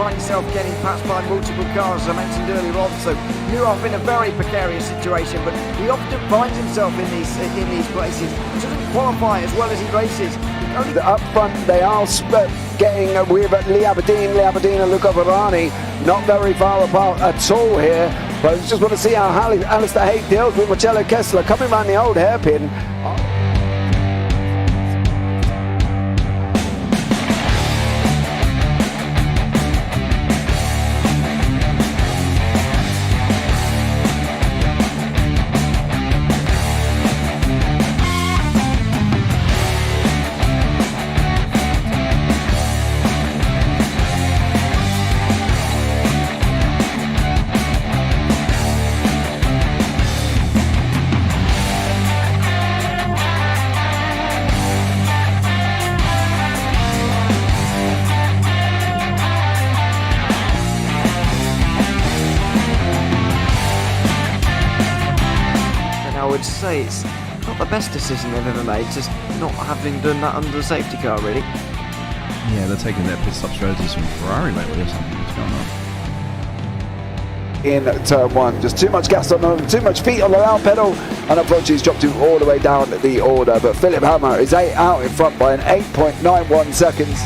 find yourself getting passed by multiple cars, as I mentioned earlier on. So you're off in a very precarious situation, but he often finds himself in these places. He doesn't qualify as well as he races. Up front, they are getting with Lee Aberdeen and Luca Varani, not very far apart at all here. But I just want to see how Alistair Haig deals with Marcello Kessler coming around the old hairpin. Say it's not the best decision they've ever made, just not having done that under the safety car, really. Yeah, they're taking their pit stop strategies from Ferrari lately or something. What's going on? In turn one, just too much gas on them, too much feet on the out pedal, and approaches dropped him all the way down the order. But Philip Hammer is out in front by an 8.91 seconds.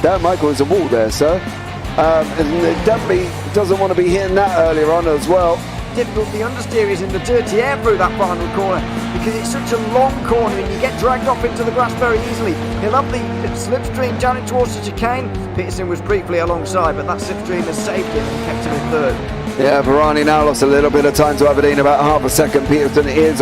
Dan Michael is a wall there, sir. And it definitely doesn't want to be hitting that earlier on as well. Difficult, the understeer is in the dirty air through that final corner because it's such a long corner and you get dragged off into the grass very easily. He'll have the slipstream down towards the chicane. Peterson was briefly alongside, but that slipstream has saved him and kept him in third. Yeah, Varani now lost a little bit of time to Aberdeen, about half a second. Peterson is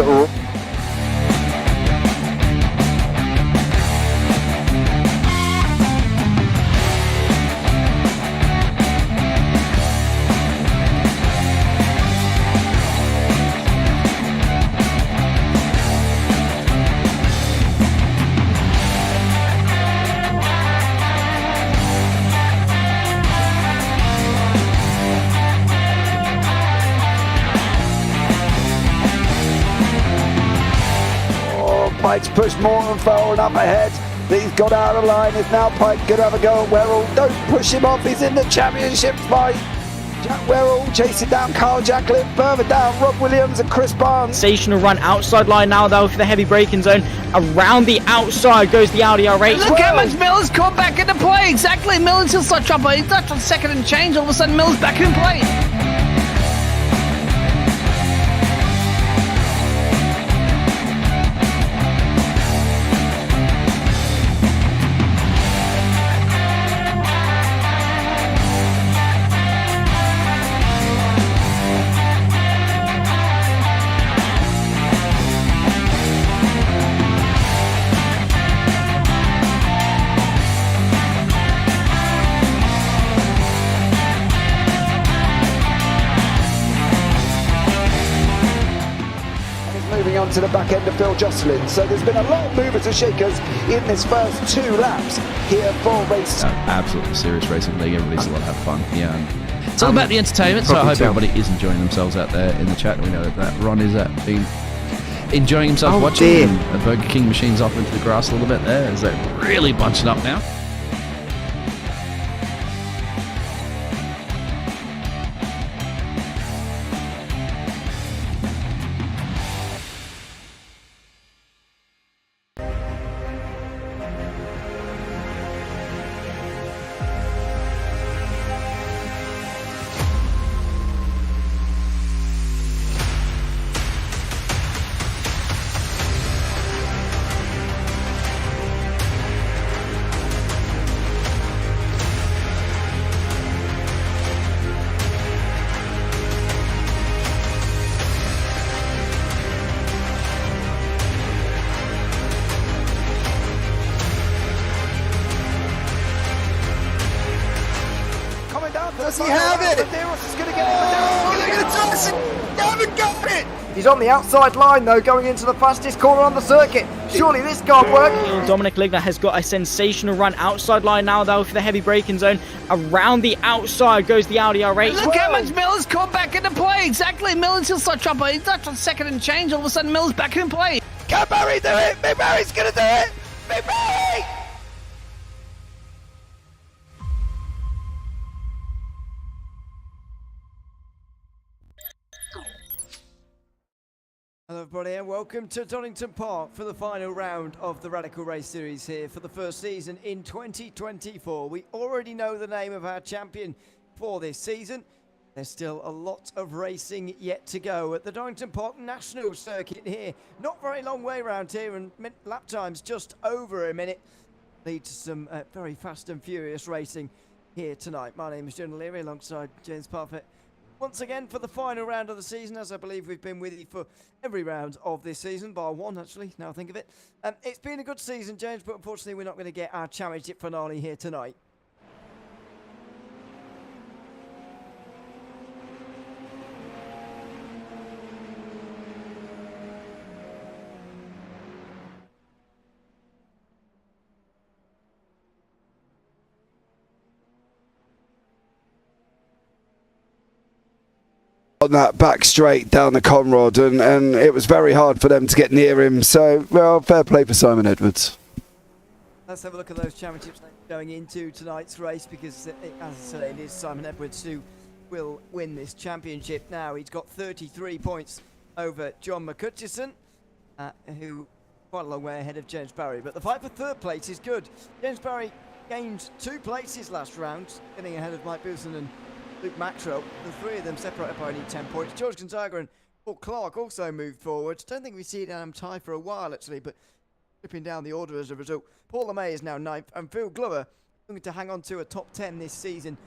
Pike's pushed Morton forward up ahead. He's got out of line. Is now Pike going to have a go at Werrell? Don't push him off. He's in the championship fight. Jack Werrell chasing down Carl Jacklin. Further down, Rob Williams and Chris Barnes. Sensational run outside line now though for the heavy braking zone. Around the outside goes the Audi R8. Look how much Miller's caught back into play. Exactly. Miller's still start trouble. He's not on second and change. All of a sudden, Miller's back in play. On to the back end of Phil Jocelyn, so there's been a lot of movers and shakers in this first 2 laps here for race. Absolutely serious racing league. Everybody's a lot to have fun. Yeah, it's all about the entertainment. So I hope everybody is enjoying themselves out there in the chat. We know that Ron is been enjoying himself watching. The Burger King machine's off into the grass a little bit there. Is that really bunching up now? Does he have it? Medeiros is going to get it. Oh, look at the toss! They haven't got it! He's on the outside line though, going into the fastest corner on the circuit. Surely this can't work. Dominic Ligner has got a sensational run outside line now though for the heavy braking zone. Around the outside goes the Audi R8. Look how much Miller's caught back into play. Exactly. Miller's still slot chopper. He's not on second and change. All of a sudden, Miller's back in play. Can Barry do it? Big Barry's going to do it! Big Barry! Hello everybody and welcome to Donington Park for the final round of the Radical Race Series here for the first season in 2024. We already know the name of our champion for this season. There's still a lot of racing yet to go at the Donington Park National Circuit here. Not very long way around here and lap times just over a minute. Lead to some very fast and furious racing here tonight. My name is Ewan O'Leary alongside James Parfitt. Once again for the final round of the season, as I believe we've been with you for every round of this season, bar one actually, now I think of it. It's been a good season, James, but unfortunately we're not going to get our championship finale here tonight. On that back straight down the Conrod, and it was very hard for them to get near him. So, well, fair play for Simon Edwards. Let's have a look at those championships going into tonight's race because, as I say, it is Simon Edwards who will win this championship now. He's got 33 points over John McCutcheon, who quite a long way ahead of James Barry. But the fight for third place is good. James Barry gained 2 places last round, getting ahead of Mike Boulson and Luke Maxwell. The three of them separated by only 10 points. George Gonzaga and Paul Clark also moved forward. Don't think we see it tie for a while actually, but tripping down the order as a result. Paul LeMay is now 9th and Phil Glover going to hang on to a top 10 this season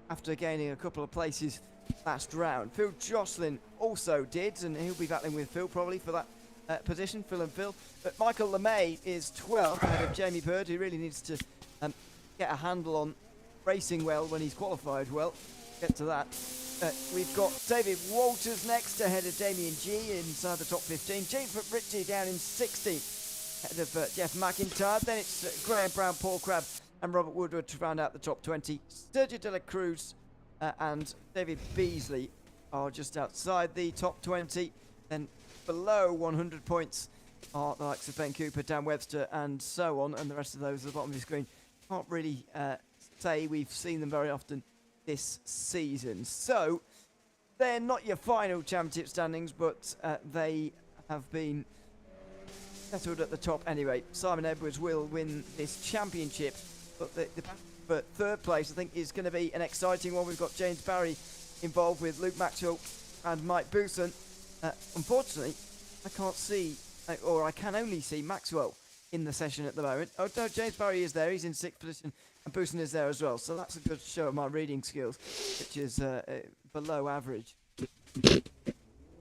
after gaining a couple of places last round. Phil Jocelyn also did, and he'll be battling with Phil probably for that position, Phil and Phil. But Michael LeMay is 12th ahead of Jamie Bird, who really needs to get a handle on racing well when he's qualified well. Get to that. We've got David Walters next ahead of Damien G inside the top 15. James Ritchie down in 16th ahead of Jeff McIntyre. Then it's Graham Brown, Paul Crabb and Robert Woodward to round out the top 20. Sergio De La Cruz and David Beasley are just outside the top 20. Then below 100 points are the likes of Ben Cooper, Dan Webster and so on, and the rest of those at the bottom of the screen. Can't really say we've seen them very often this season. So they're not your final championship standings, but they have been settled at the top anyway. Simon Edwards will win this championship, but the third place I think is going to be an exciting one. We've got James Barry involved with Luke Maxwell and Mike Boulson. Unfortunately, I can't see, or I can only see Maxwell in the session at the moment. Oh no, James Barry is there, he's in 6th position, and Boulson is there as well, so that's a good show of my reading skills, which is below average.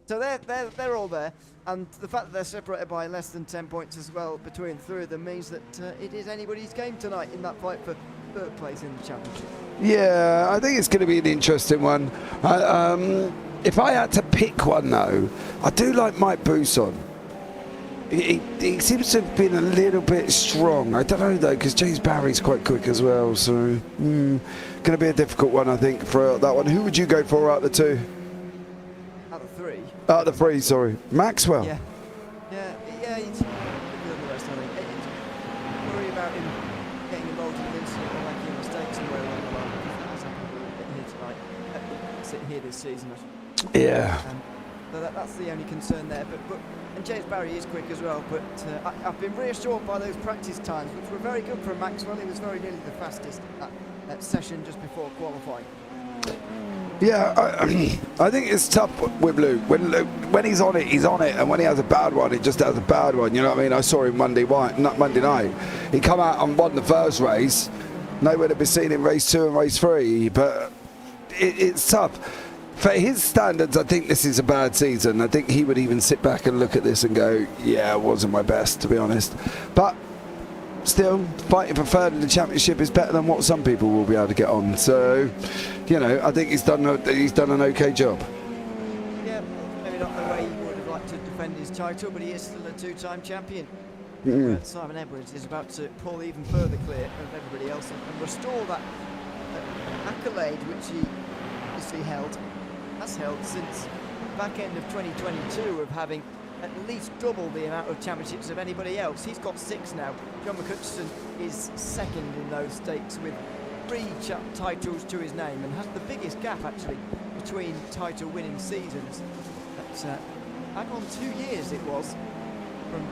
So they're all there, and the fact that they're separated by less than 10 points as well between 3 of them means that it is anybody's game tonight in that fight for third place in the championship. Yeah, I think it's going to be an interesting one. If I had to pick one though, I do like Mike Boulson. He seems to have been a little bit strong. I don't know though, because James Barry's quite quick as well. So, going to be a difficult one, I think, for that one. Who would you go for out of the 2? Out of 3? Out of the 3, sorry. Maxwell. Yeah, he's on the rest, I think. Worry about him getting involved in an incident or making a mistake somewhere along the line. That's happened here tonight. Sitting here this season. Yeah. So that's the only concern there. And James Barry is quick as well, but I've been reassured by those practice times, which were very good for Maxwell. He was very nearly the fastest at that session just before qualifying. Yeah, I think it's tough with Luke. When he's on it, he's on it, and when he has a bad one, he just has a bad one. You know what I mean? I saw him Monday night. He come out and won the first race. Nowhere to be seen in race 2 and race 3, but it's tough. For his standards, I think this is a bad season. I think he would even sit back and look at this and go, yeah, it wasn't my best, to be honest. But still, fighting for third in the championship is better than what some people will be able to get on. So, you know, I think he's done an okay job. Yeah, maybe not the way he would have liked to defend his title, but he is still a two-time champion. Simon Edwards is about to pull even further clear of everybody else and restore that accolade which he has held since back end of 2022 of having at least double the amount of championships of anybody else. He's got 6 now. John McCutcheon is second in those stakes with 3 titles to his name and has the biggest gap actually between title winning seasons. That's back on 2 years it was from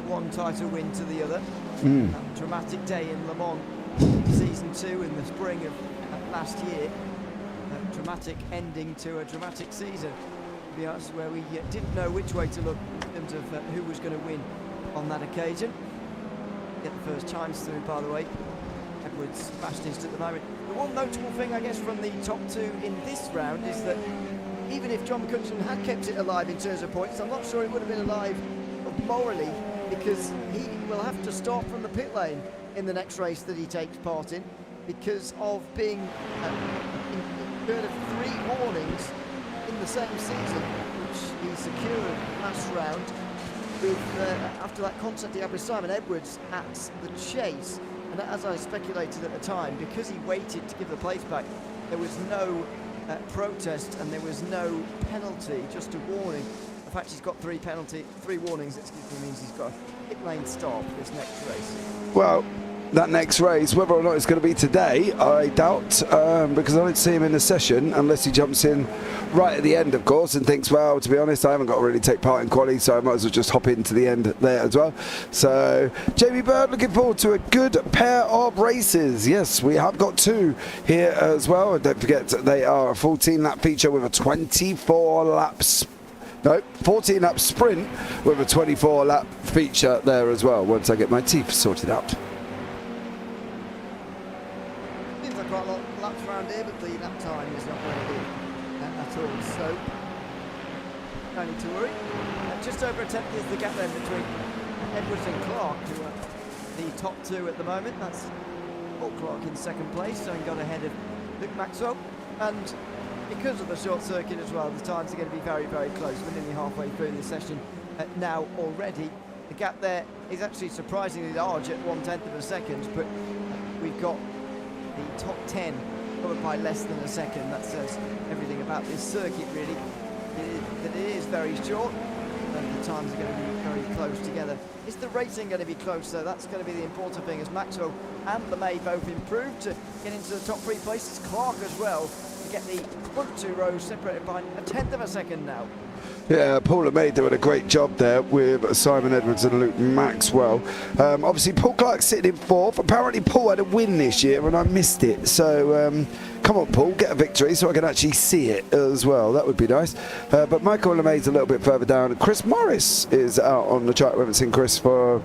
one title win to the other. That dramatic day in Le Mans season 2 in the spring of last year. A dramatic ending to a dramatic season, to be honest, where we didn't know which way to look in terms of who was going to win on that occasion. Get the first chimes through, by the way. Edwards fastest at the moment. The one notable thing, I guess, from the top 2 in this round is that even if John McCutcheon had kept it alive in terms of points, I'm not sure it would have been alive morally, because he will have to start from the pit lane in the next race that he takes part in because of being incurred of 3 warnings in the same season, which he secured last round with after that contact he had with Simon Edwards at the chase. And as I speculated at the time, because he waited to give the place back, there was no protest and there was no penalty, just a warning. In fact, he's got 3 warnings, means he's got a pit lane stop for this next race. Well, that next race, whether or not it's going to be today, I doubt, because I don't see him in the session unless he jumps in right at the end, of course, and thinks, well, to be honest, I haven't got to really take part in quali, so I might as well just hop into the end there as well. So, JB Bird, looking forward to a good pair of races. Yes, we have got 2 here as well, and don't forget, they are a 14-lap feature with a 14-lap sprint with a 24-lap feature there as well, once I get my teeth sorted out. Seems like quite a lot of laps around here, but the lap time is not very good at all, so no need to worry. Just over a tenth is the gap then between Edwards and Clark, who are the top 2 at the moment. That's Paul Clark in second place, so he got ahead of Luke Maxwell, and because of the short circuit as well, the times are going to be very, very close. We're nearly halfway through the session now already. The gap there is actually surprisingly large at 1/10 of a second, but we've got the top 10 covered by less than a second. That says everything about this circuit, really. That it is very short, and the times are going to be very close together. Is the racing going to be close, though? That's going to be the important thing, as Maxwell and LeMay both improved to get into the top 3 places. Clark as well, to get the front 2 rows separated by 1/10 of a second now. Yeah, Paul LeMay doing a great job there with Simon Edwards and Luke Maxwell. Obviously, Paul Clark sitting in 4th. Apparently, Paul had a win this year and I missed it. So, come on, Paul, get a victory so I can actually see it as well. That would be nice. But Michael LeMay's a little bit further down. Chris Morris is out on the track. We haven't seen Chris for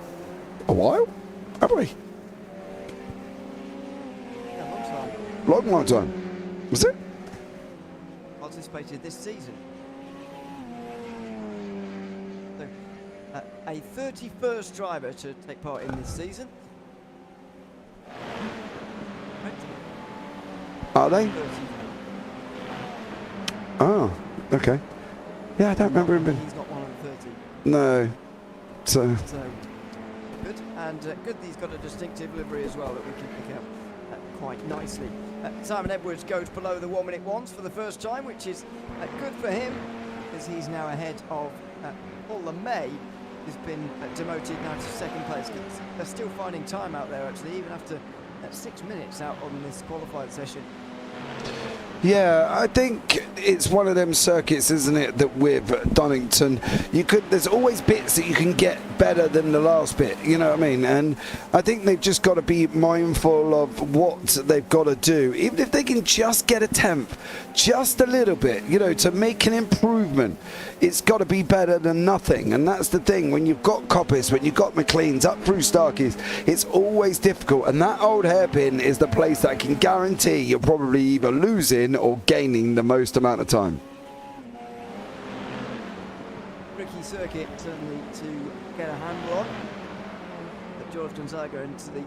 a while, have we? Yeah, long time. Long time. Was it? Participated this season. A 31st driver to take part in this season. Are they? Oh, okay. Yeah, I don't remember him being... He's not one of the 30. No. So good, and good that he's got a distinctive livery as well that we can pick up quite nicely. Simon Edwards goes below the 1 minute ones for the first time, which is good for him, because he's now ahead of Paul LeMay, who's been demoted now to second place. They're still finding time out there, actually, even after 6 minutes out on this qualified session. yeah, I think it's one of them circuits, isn't it, that with Donington, there's always bits that you can get better than the last bit, you know what I mean? And I think they've just got to be mindful of what they've got to do, even if they can just get a temp, just a little bit, you know, to make an improvement. It's got to be better than nothing, and that's the thing. When you've got Coppice, when you've got McLean's, up through Starkeys, it's always difficult, and that old hairpin is the place that I can guarantee you're probably either losing or gaining the most amount of time. Tricky circuit, certainly, to get a handle on. But George Gonzaga into the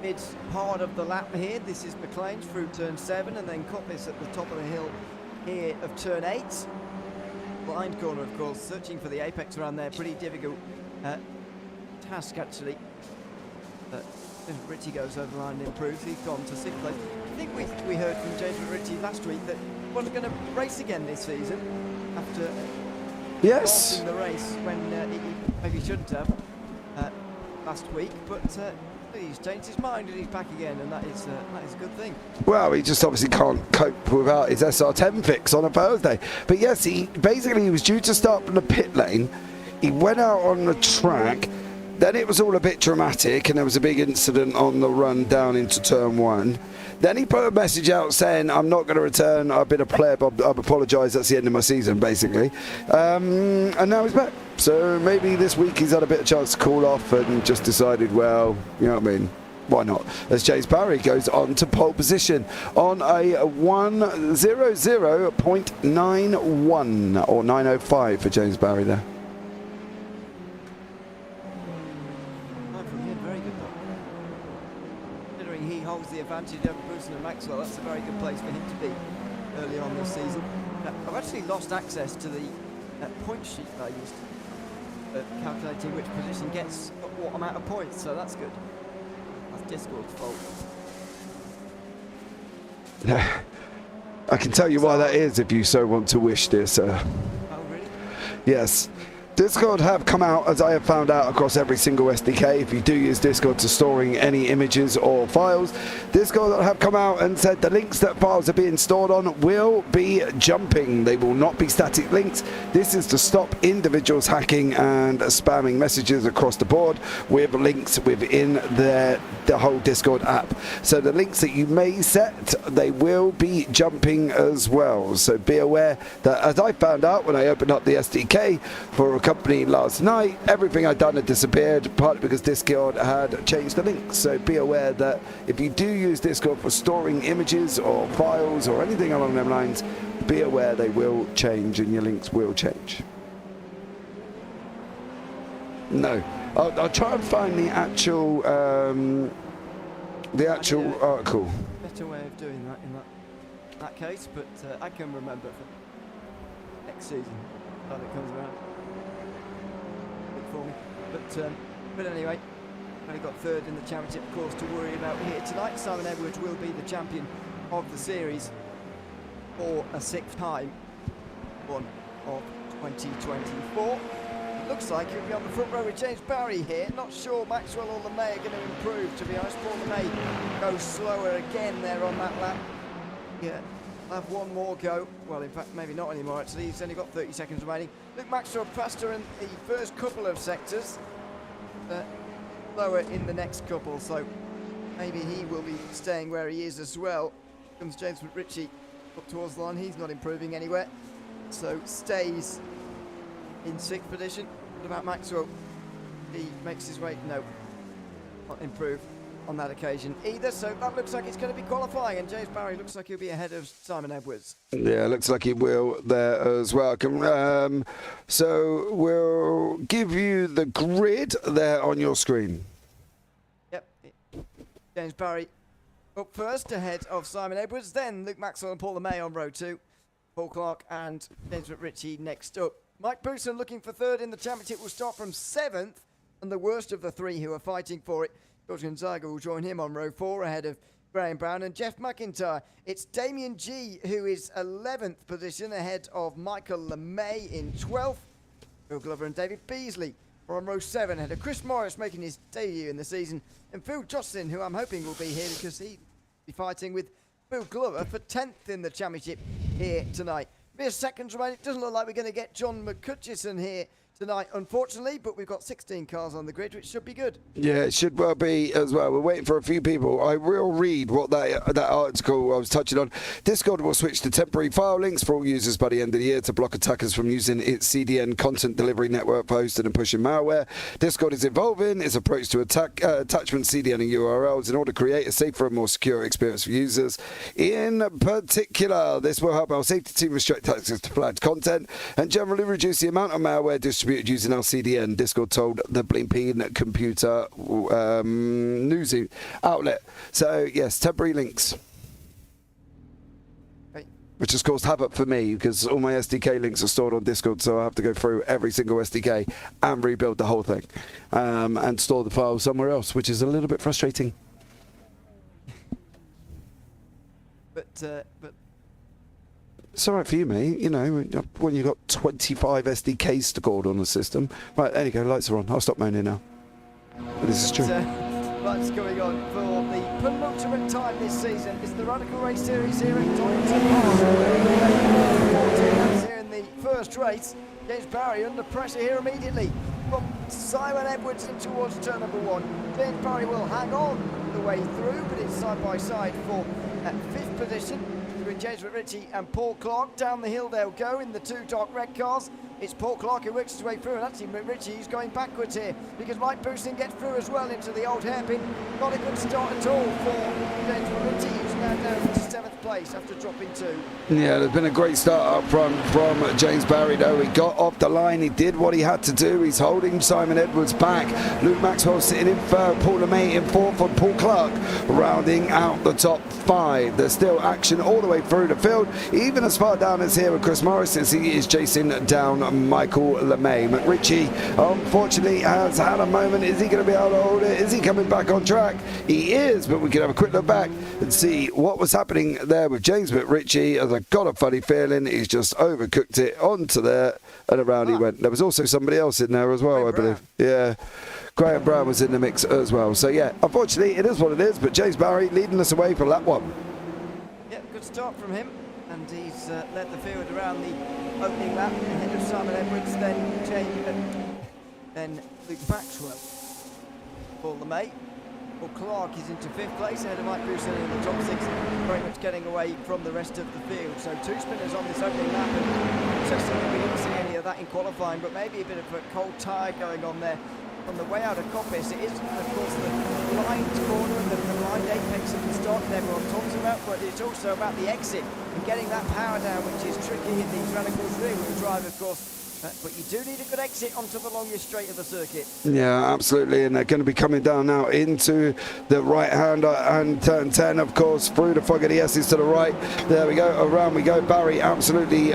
mid part of the lap here. This is McLean's through turn 7, and then Coppice at the top of the hill here of turn 8. Blind corner, of course, searching for the apex around there. Pretty difficult task, actually. But Ritchie goes over the line and improves. He's gone to 6th place. I think we heard from James Ritchie last week that he wasn't going to race again this season after losing the race when he maybe shouldn't have last week. But he's changed his mind and he's back again, and that is a good thing. Well, he just obviously can't cope without his SR10 fix on a Thursday. But yes, he was due to start from the pit lane. He went out on the track. Then it was all a bit dramatic, and there was a big incident on the run down into turn 1. Then he put a message out saying, I'm not going to return, I've been a player, but I've apologised, that's the end of my season, basically. And now he's back. So maybe this week he's had a bit of chance to cool off and just decided, well, you know what I mean, why not? As James Barry goes on to pole position on a 1:00.91 or 9:05 for James Barry there. The advantage over Bousson and Maxwell, that's a very good place for him to be early on this season. I've actually lost access to the point sheet that I used calculating which position gets what amount of points, so that's good. That's Discord's fault. I can tell you why that is if you so want to wish, dear sir. Oh, really? Yes. Discord have come out, as I have found out, across every single SDK. If you do use Discord to storing any images or files, Discord have come out and said the links that files are being stored on will be jumping. They will not be static links. This is to stop individuals hacking and spamming messages across the board with links within the whole Discord app. So the links that you may set, they will be jumping as well. So be aware that, as I found out when I opened up the SDK for a company last night, everything I'd done had disappeared, partly because Discord had changed the links. So be aware that if you do use Discord for storing images or files or anything along them lines, be aware they will change and your links will change. No, I'll try and find the actual article. Better way of doing that in that case, but I can remember for next season when it comes around. For me. But anyway, only got 3rd in the championship, of course, to worry about here tonight. Simon Edwards will be the champion of the series for a 6th time, one of 2024. It looks like he'll be on the front row with James Barry here. Not sure Maxwell or LeMay are going to improve, to be honest. Paul LeMay goes slower again there on that lap. Yeah. Have one more go. Well, in fact, maybe not anymore, actually. He's only got 30 seconds remaining. Luke Maxwell passed her in the first couple of sectors. Lower in the next couple, so maybe he will be staying where he is as well. Comes James Ritchie up towards the line. He's not improving anywhere, so stays in 6th position. What about Maxwell? He makes his way. No, not improve on that occasion either, so that looks like it's going to be qualifying, and James Barry looks like he'll be ahead of Simon Edwards. Yeah, looks like he will there as well. So we'll give you the grid there on your screen. Yep, James Barry up first ahead of Simon Edwards, then Luke Maxwell and Paul LeMay on row 2, Paul Clark and James Ritchie next up. Mike Bousson looking for 3rd in the championship will start from 7th, and the worst of the 3 who are fighting for it. George Gonzaga will join him on row 4 ahead of Graham Brown and Jeff McIntyre. It's Damien G who is 11th position ahead of Michael LeMay in 12th. Phil Glover and David Beasley are on row 7 ahead of Chris Morris making his debut in the season, and Phil Jocelyn, who I'm hoping will be here because he'll be fighting with Phil Glover for 10th in the championship here tonight. Mere seconds remaining. It doesn't look like we're going to get John McCutcheon here tonight, unfortunately, but we've got 16 cars on the grid, which should be good. Yeah, it should well be as well. We're waiting for a few people. I will read what that article I was touching on. Discord will switch to temporary file links for all users by the end of the year to block attackers from using its CDN content delivery network for hosting and pushing malware. Discord is evolving its approach to attachment CDN and URLs in order to create a safer and more secure experience for users. In particular, this will help our safety team restrict access to flagged content and generally reduce the amount of malware distribution distributed using our CDN, Discord told the Blimping Computer news outlet. So, yes, temporary links. Which has caused havoc for me because all my SDK links are stored on Discord, so I have to go through every single SDK and rebuild the whole thing and store the file somewhere else, which is a little bit frustrating. But it's all right for you, mate. You know, when you've got 25 SDKs stored on the system. Right, there you go. Lights are on. I'll stop moaning now. But this is true. What's going on for the penultimate time this season is the Radical Race Series here at Donington Park. That's here in the first race. James Barry under pressure here immediately from Simon Edwards in towards turn number 1. James Barry will hang on the way through, but it's side by side for 5th position between James Ritchie and Paul Clark. Down the hill they'll go in the 2 dark red cars. It's Paul Clark who works his way through, and actually Ritchie is going backwards here because Mike Boosting gets through as well into the old hairpin. Not a good start at all for James Ritchie, who's now down to 7th place after dropping 2. Yeah, there's been a great start up front from James Barry, though. He got off the line, he did what he had to do. He's holding Simon Edwards back. Luke Maxwell sitting in 3rd, Paul LeMay in 4th, and Paul Clark rounding out the top 5. There's still action all the way through the field, even as far down as here with Chris Morris as he is chasing down Michael LeMay. McRitchie, unfortunately, has had a moment. Is he going to be able to hold it? Is he coming back on track? He is, but we can have a quick look back and see what was happening there with James McRitchie. As I got a funny feeling, he's just overcooked it onto there, and around he went. There was also somebody else in there as well, I believe. Yeah. Graham Brown was in the mix as well. So, yeah, unfortunately, it is what it is, but James Barry leading us away for lap 1. Yeah, good start from him, and he's led the field around the opening lap ahead of Simon Edwards, then Luke Maxwell. Paul LeMay. Paul Clark is into 5th place ahead of Mike Booston in the top 6, very much getting away from the rest of the field. So 2 spinners on this opening lap, and interestingly we didn't see any of that in qualifying, but maybe a bit of a cold tire going on there. On the way out of Coppice, it is of course the blind corner and the blind apex of the start that everyone talks about, but it's also about the exit and getting that power down, which is tricky in these radicals rear-wheel drive, of course. But you do need a good exit onto the longest straight of the circuit. Yeah, absolutely, and they're going to be coming down now into the right-hander and turn 10, of course, through the fog of the S's to the right. There we go, around we go. Barry absolutely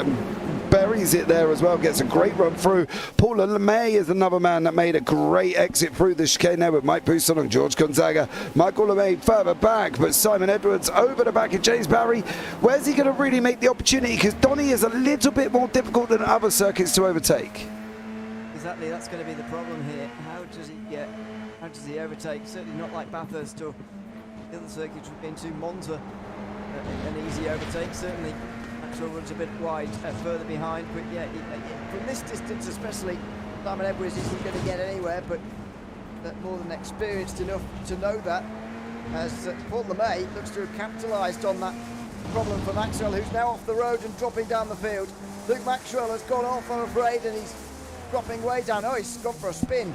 buries it there as well, gets a great run through. Paul LeMay is another man that made a great exit through the chicane there with Mike Bousson and George Gonzaga. Michael LeMay further back, but Simon Edwards over the back of James Barry. Where's he going to really make the opportunity? Because Donny is a little bit more difficult than other circuits to overtake. Exactly, that's going to be the problem here. How does he overtake? Certainly not like Bathurst or the other circuits we've been to. Monza, an easy overtake, certainly. Maxwell runs a bit wide, further behind, but yeah, from this distance especially, Simon Edwards isn't going to get anywhere, but more than experienced enough to know that, as Paul LeMay looks to have capitalised on that problem for Maxwell, who's now off the road and dropping down the field. Luke Maxwell has gone off, I'm afraid, and he's dropping way down. Oh, he's gone for a spin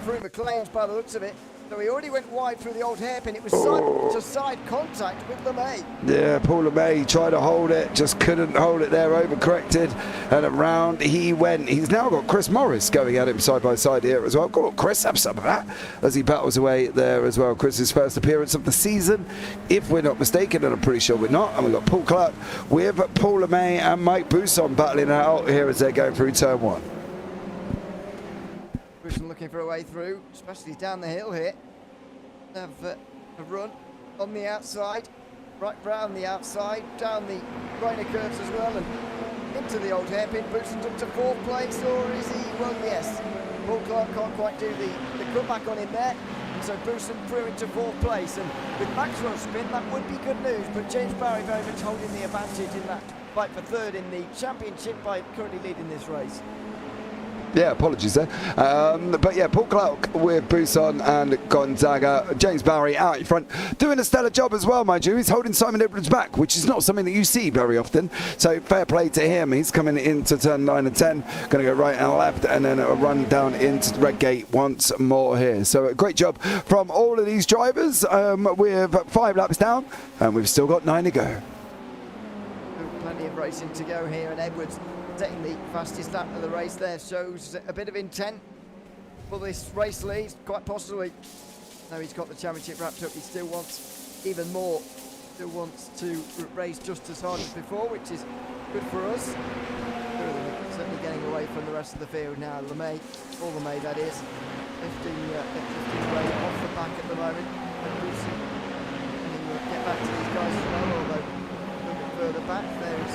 through McLean's by the looks of it. So he already went wide through the old hairpin. It was side-to-side contact with LeMay. Yeah, Paul LeMay tried to hold it, just couldn't hold it there, overcorrected, and around he went. He's now got Chris Morris going at him side by side here as well. Go on, Chris, have some of that as he battles away there as well. Chris's first appearance of the season, if we're not mistaken, and I'm pretty sure we're not. And we've got Paul Clark with Paul LeMay and Mike Bousson battling out here as they're going through turn 1. Bousson looking for a way through, especially down the hill here. Have a run on the outside, right round the outside, down the Reiner curves as well, and into the old hairpin. Bousson up to 4th place, or is he? Well, yes. Paul Clark can't quite do the comeback on him there, and so Bousson through into 4th place. And with Maxwell's spin, that would be good news, but James Barry very much holding the advantage in that fight for 3rd in the championship by currently leading this race. Yeah, apologies there. But yeah, Paul Clark with Bousson and Gonzaga. James Barry out in front, doing a stellar job as well, mind you. He's holding Simon Edwards back, which is not something that you see very often. So fair play to him. He's coming into turn 9 and 10, going to go right and left, and then a run down into the red gate once more here. So a great job from all of these drivers. With 5 laps down, and we've still got 9 to go. Plenty of racing to go here, and Edwards setting the fastest lap of the race there shows a bit of intent for this race lead, quite possibly. Now he's got the championship wrapped up, he still wants even more. Still wants to race just as hard as before, which is good for us. Certainly getting away from the rest of the field now. LeMay, all LeMay that is, lifting away off the back at the moment. And we'll get back to these guys as well, although a little bit further back there's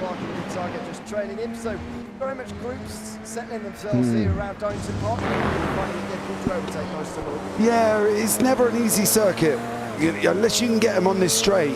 Martin Target just trailing him. So very much groups settling themselves here around Donington Park. Finding it difficult to overtake most of all. Yeah, it's never an easy circuit. Unless you can get them on this straight.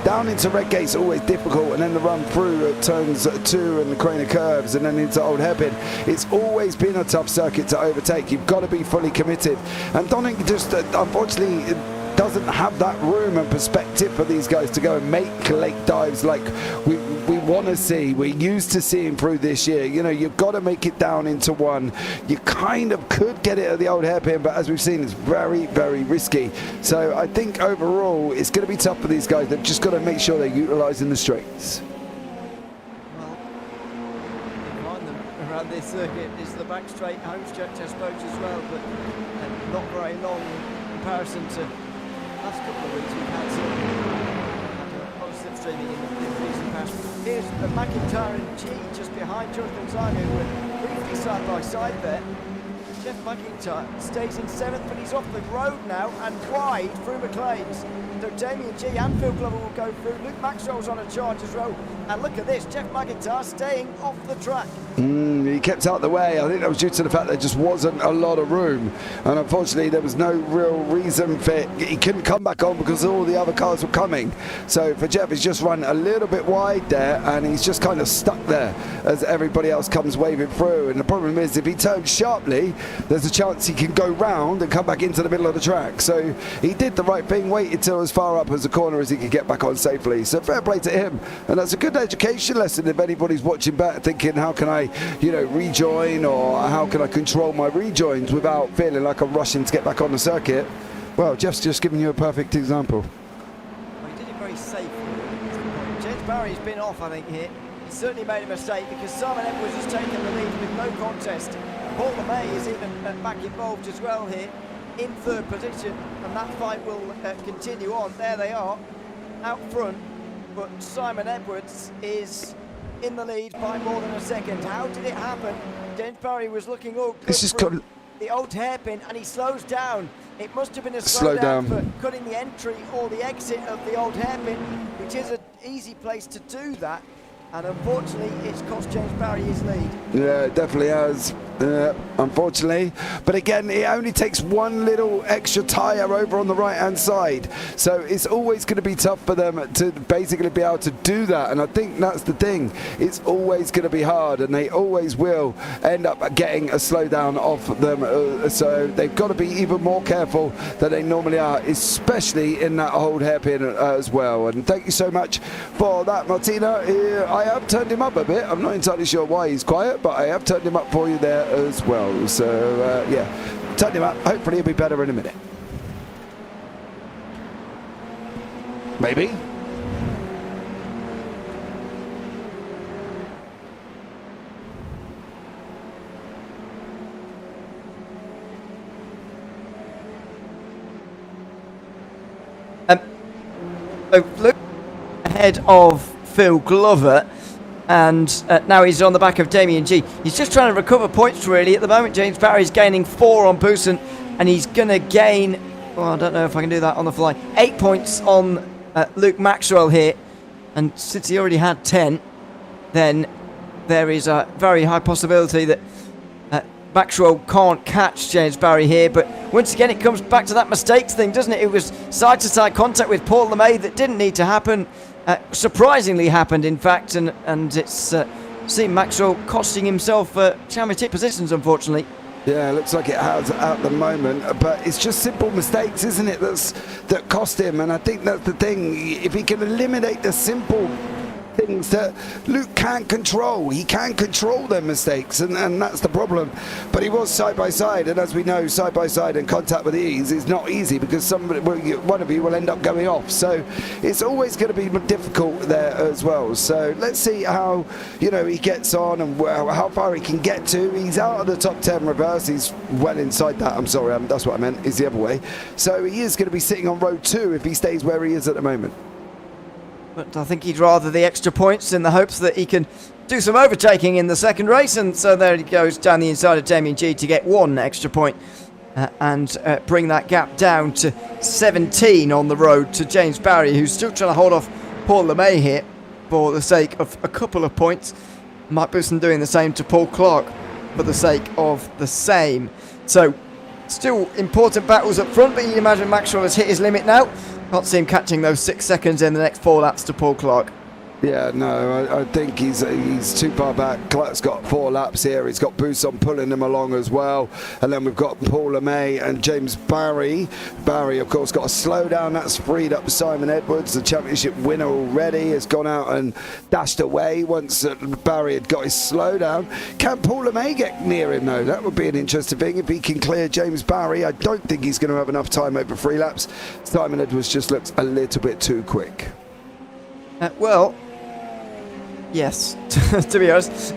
Down into Redgate's always difficult, and then the run through at turns 2 and the crane of curves, and then into Old Hairpin. It's always been a tough circuit to overtake. You've got to be fully committed. And Donington just, unfortunately, doesn't have that room and perspective for these guys to go and make lake dives like we want to see. We're used to seeing through this year. You know, you've got to make it down into one. You kind of could get it at the Old Hairpin, but as we've seen, it's very, very risky. So I think overall, it's going to be tough for these guys. They've just got to make sure they're utilising the straights. Well, behind them around this circuit is the back straight home stretch, I suppose, as well, but not very long in comparison to last couple of weeks. We've had a lot of slipstreaming in the recent past. Here's the McIntyre and G just behind Jonathan Simon, who were briefly side by side there. Jeff McIntyre stays in 7th, but he's off the road now and wide through McLean's. So Damien G and Phil Glover will go through. Luke Maxwell's on a charge as well. And look at this, Jeff McIntyre staying off the track. He kept out the way. I think that was due to the fact there just wasn't a lot of room, and unfortunately there was no real reason for it. He couldn't come back on because all the other cars were coming. So for Jeff, he's just run a little bit wide there, and he's just kind of stuck there as everybody else comes waving through. And the problem is, if he turns sharply, there's a chance he can go round and come back into the middle of the track. So he did the right thing, waited till as far up as the corner as he could get back on safely. So fair play to him, and that's a good education lesson if anybody's watching back thinking, how can I, you know, rejoin, or how can I control my rejoins without feeling like I'm rushing to get back on the circuit. Well, Jeff's just giving you a perfect example. Well, he did it very safely. James Barry's been off, I think, here. He certainly made a mistake because Simon Edwards has taken the lead with no contest. Paul LeMay is even back involved as well here in 3rd position, and that fight will continue on. There they are out front, but Simon Edwards is in the lead by more than a second. How did it happen? James Barry was looking all good through the Old Hairpin, and he slows down. It must have been a slow down for cutting the entry or the exit of the Old Hairpin, which is an easy place to do that. And unfortunately, it's cost James Barry his lead. Yeah, it definitely has. Unfortunately, but again, it only takes one little extra tyre over on the right hand side, so it's always going to be tough for them to basically be able to do that. And I think that's the thing, it's always going to be hard, and they always will end up getting a slowdown off them, so they've got to be even more careful than they normally are, especially in that Old Hairpin as well. And thank you so much for that, Martina. I have turned him up a bit. I'm not entirely sure why he's quiet, but I have turned him up for you there as well. So yeah, turn him up. Hopefully he'll be better in a minute. Maybe. So Luke ahead of Phil Glover, and now he's on the back of Damien G. He's just trying to recover points really at the moment. James Barry's gaining 4 on Poussin, and he's going to gain, well, I don't know if I can do that on the fly, 8 points on Luke Maxwell here. And since he already had 10, then there is a very high possibility that Maxwell can't catch James Barry here. But once again, it comes back to that mistakes thing, doesn't it? It was side-to-side contact with Paul LeMay that didn't need to happen. Surprisingly happened, in fact, and it's seen Maxwell costing himself championship positions, unfortunately. Yeah, looks like it has at the moment, but it's just simple mistakes, isn't it, that cost him. And I think that's the thing. If he can eliminate the simple things that Luke can't control. He can't control their mistakes, and that's the problem. But he was side by side, and as we know, side by side and contact with ease is not easy because one of you will end up going off. So it's always going to be difficult there as well. So let's see how he gets on and how far he can get to. He's out of the top 10 reverse. He's well inside that. I'm sorry, that's what I meant. Is the other way. So he is going to be sitting on row 2 if he stays where he is at the moment. But I think he'd rather the extra points in the hopes that he can do some overtaking in the second race. And so there he goes down the inside of Damien G to get 1 extra point and bring that gap down to 17 on the road to James Barry, who's still trying to hold off Paul LeMay here for the sake of a couple of points. Mike Buston doing the same to Paul Clark for the sake of the same. So still important battles up front, but you imagine Maxwell has hit his limit now. Can't see him catching those 6 seconds in the next 4 laps to Paul Clark. Yeah, no, I think he's too far back. Clark's got 4 laps here. He's got Busson pulling him along as well. And then we've got Paul LeMay and James Barry. Barry, of course, got a slowdown. That's freed up Simon Edwards, the championship winner already. Has gone out and dashed away once Barry had got his slowdown. Can Paul LeMay get near him, though? That would be an interesting thing if he can clear James Barry. I don't think he's going to have enough time over 3 laps. Simon Edwards just looks a little bit too quick. Yes, to be honest.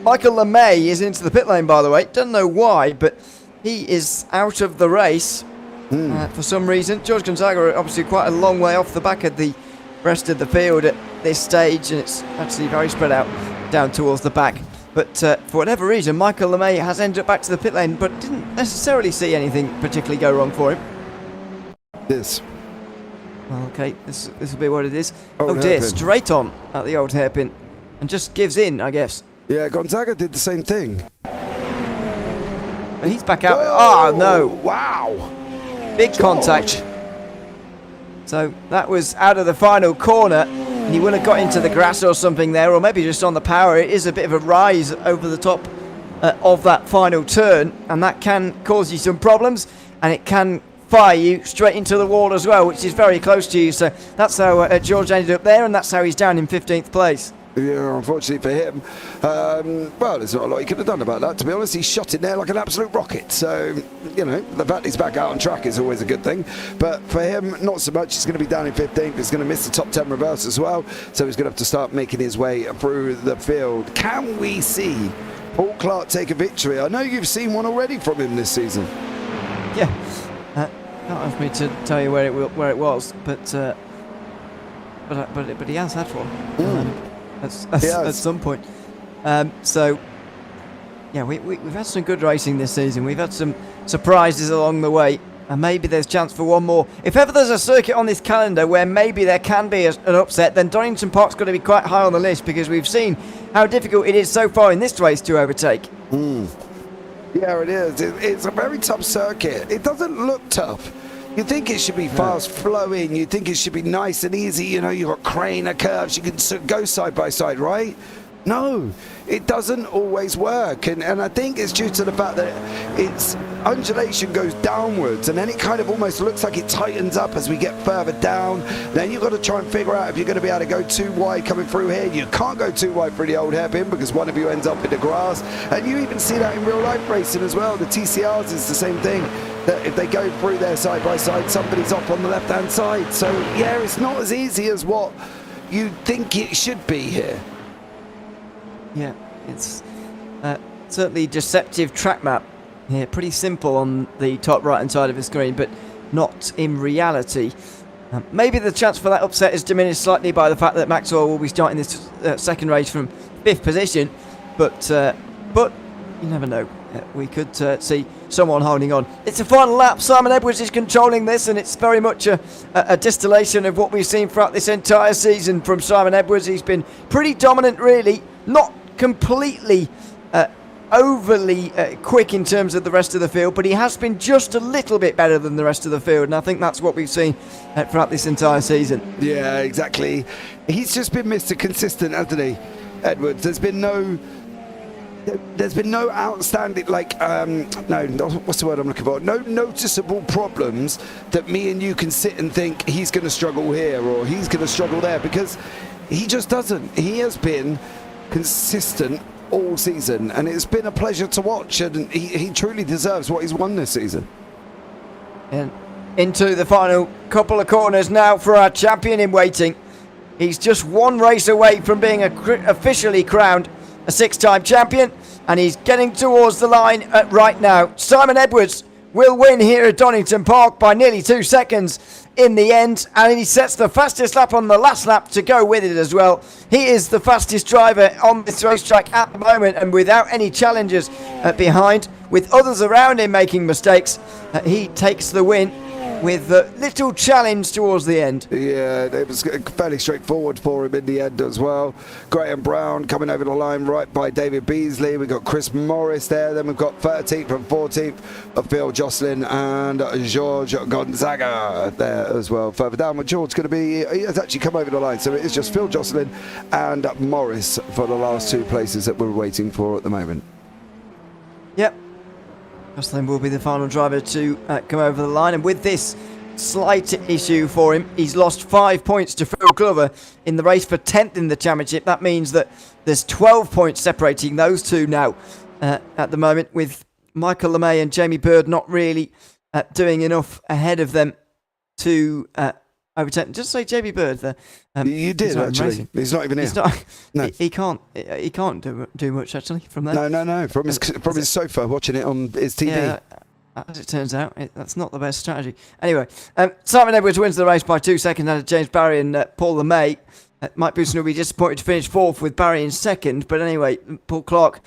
Michael LeMay is into the pit lane, by the way. Don't know why, but he is out of the race for some reason. George Gonzaga obviously quite a long way off the back of the rest of the field at this stage, and it's actually very spread out down towards the back. But for whatever reason, Michael LeMay has ended up back to the pit lane, but didn't necessarily see anything particularly go wrong for him. This. Well, okay, this will be what it is. Old oh dear, hairpin. straight on at the old hairpin. And just gives in, I guess. Yeah, Gonzaga did the same thing. But he's back out. Oh, no. Wow. Big contact. So that was out of the final corner. And he will have got into the grass or something there, or maybe just on the power. It is a bit of a rise over the top of that final turn. And that can cause you some problems. And it can fire you straight into the wall as well, which is very close to you. So that's how George ended up there. And that's how he's down in 15th place. Yeah, unfortunately for him. Well, there's not a lot he could have done about that, to be honest. He shot in there like an absolute rocket. So, the fact he's back out on track is always a good thing. But for him, not so much. He's going to be down in 15th. He's going to miss the top 10 reverse as well. So he's going to have to start making his way through the field. Can we see Paul Clark take a victory? I know you've seen one already from him this season. Yeah. Not ask me to tell you where it was, but he has had one. At some point. So, yeah, we've had some good racing this season. We've had some surprises along the way, and maybe there's chance for one more. If ever there's a circuit on this calendar where maybe there can be an upset, then Donington Park's got to be quite high on the list, because we've seen how difficult it is so far in this race to overtake. Yeah, it is. It's a very tough circuit. It doesn't look tough. You think it should be fast flowing. You think it should be nice and easy. You've got crane curves. You can go side by side, right? No, it doesn't always work. And I think it's due to the fact that its undulation goes downwards, and then it kind of almost looks like it tightens up as we get further down. Then you've got to try and figure out if you're going to be able to go too wide coming through here. You can't go too wide through the old hairpin because one of you ends up in the grass. And you even see that in real life racing as well. The TCRs is the same thing. That if they go through there side by side, somebody's off on the left hand side. So yeah, it's not as easy as what you think it should be here. Yeah, it's certainly deceptive track map here. Pretty simple on the top right hand side of the screen, but not in reality. Maybe the chance for that upset is diminished slightly by the fact that Maxwell will be starting this second race from 5th position, but you never know. We could see someone holding on. It's a final lap. Simon Edwards is controlling this, and it's very much a distillation of what we've seen throughout this entire season from Simon Edwards. He's been pretty dominant, really. Not completely overly quick in terms of the rest of the field, but he has been just a little bit better than the rest of the field, and I think that's what we've seen throughout this entire season. Yeah, exactly. He's just been Mr. Consistent, hasn't he, Edwards? There's been no outstanding, what's the word I'm looking for? No noticeable problems that me and you can sit and think he's going to struggle here or he's going to struggle there, because He just doesn't. He has been consistent all season, and it's been a pleasure to watch, and he truly deserves what he's won this season. And into the final couple of corners now for our champion in waiting. He's just one race away from being officially crowned a 6-time champion, and he's getting towards the line right now. Simon Edwards will win here at Donington Park by nearly 2 seconds in the end, and he sets the fastest lap on the last lap to go with it as well. He is the fastest driver on this racetrack at the moment, and without any challengers behind, with others around him making mistakes, he takes the win with little challenge towards the end. Yeah, it was fairly straightforward for him in the end as well. Graham Brown coming over the line right by David Beasley. We've got Chris Morris there. Then we've got 13th and 14th of Phil Jocelyn and George Gonzaga there as well. Further down, with George going to be, he has actually come over the line. So it is just Phil Jocelyn and Morris for the last 2 places that we're waiting for at the moment. Yep. Jocelyn will be the final driver to come over the line, and with this slight issue for him, he's lost 5 points to Phil Glover in the race for 10th in the championship. That means that there's 12 points separating those two now at the moment, with Michael LeMay and Jamie Bird not really doing enough ahead of them to overtake. Just say JP Bird there. You did actually. He's not even here. No. He can't do much actually from there. No. From his sofa watching it on his TV. Yeah, as it turns out, that's not the best strategy. Anyway, Simon Edwards wins the race by 2 seconds out of James Barry and Paul LeMay. Mike Bousson will be disappointed to finish 4th with Barry in 2nd, but anyway, Paul Clark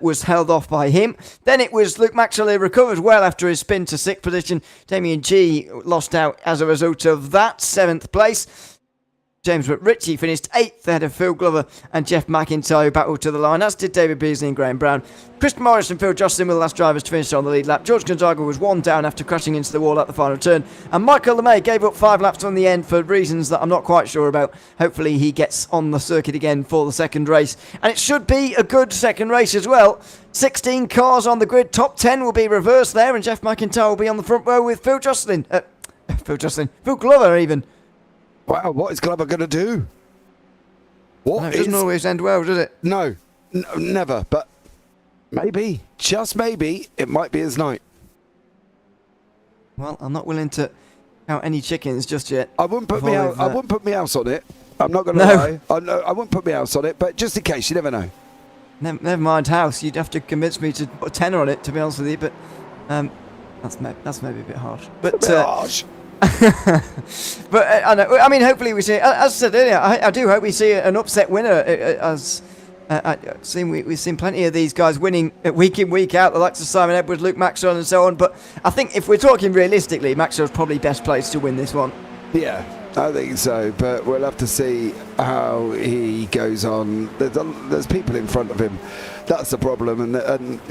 was held off by him. Then it was Luke Maxwell, who recovered well after his spin to 6th position. Damien G lost out as a result of that, 7th place. James Ritchie finished 8th ahead of Phil Glover and Jeff McIntyre, who battled to the line, as did David Beasley and Graham Brown. Chris Morris and Phil Jocelyn were the last drivers to finish on the lead lap. George Gonzaga was 1 down after crashing into the wall at the final turn. And Michael LeMay gave up 5 laps on the end for reasons that I'm not quite sure about. Hopefully he gets on the circuit again for the second race. And it should be a good second race as well. 16 cars on the grid. Top 10 will be reversed there, and Jeff McIntyre will be on the front row with Phil Glover even. Wow, what is Glover going to do? It doesn't always end well, does it? No, never. But maybe, just maybe, it might be his night. Well, I'm not willing to count any chickens just yet. I wouldn't put me out. I wouldn't put me house on it. I'm not going to lie. I wouldn't put me house on it, but just in case, you never know. Never mind house. You'd have to convince me to put a tenner on it, to be honest with you. But that's maybe a bit harsh. But harsh. But I know. I mean, hopefully we see. As I said earlier, I do hope we see an upset winner. As we've seen plenty of these guys winning week in, week out. The likes of Simon Edwards, Luke Maxwell, and so on. But I think if we're talking realistically, Maxwell's probably best placed to win this one. Yeah, I think so. But we'll have to see how he goes on. There's people in front of him. That's the problem, and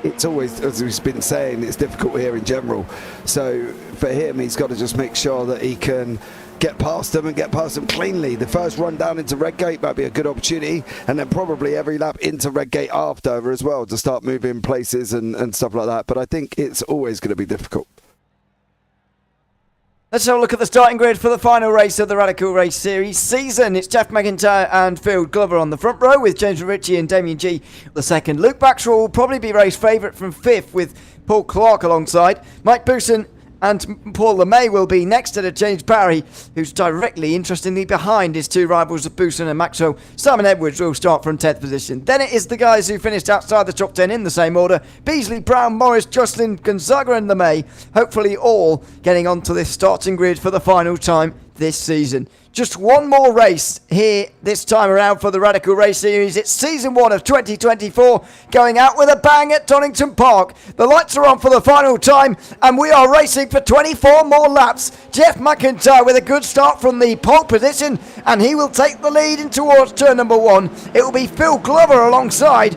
it's always, as we've been saying, it's difficult here in general. So for him, he's got to just make sure that he can get past them and get past them cleanly. The first run down into Redgate might be a good opportunity, and then probably every lap into Redgate after as well to start moving places and stuff like that. But I think it's always going to be difficult. Let's have a look at the starting grid for the final race of the Radical Race Series season. It's Jeff McIntyre and Phil Glover on the front row, with James Ritchie and Damien G the second. Luke Maxwell will probably be race favourite from 5th, with Paul Clark alongside. Mike Bousson and Paul LeMay will be next to James Barry, who's directly, interestingly, behind his 2 rivals of Bousson and Maxwell. Simon Edwards will start from 10th position. Then it is the guys who finished outside the top 10 in the same order: Beasley, Brown, Morris, Jocelyn, Gonzaga and LeMay, hopefully all getting onto this starting grid for the final time this season. Just one more race here this time around for the Radical Race Series. It's season 1 of 2024, going out with a bang at Donington Park. The lights are on for the final time, and we are racing for 24 more laps. Jeff McIntyre with a good start from the pole position, and he will take the lead in towards turn number 1. It will be Phil Glover alongside,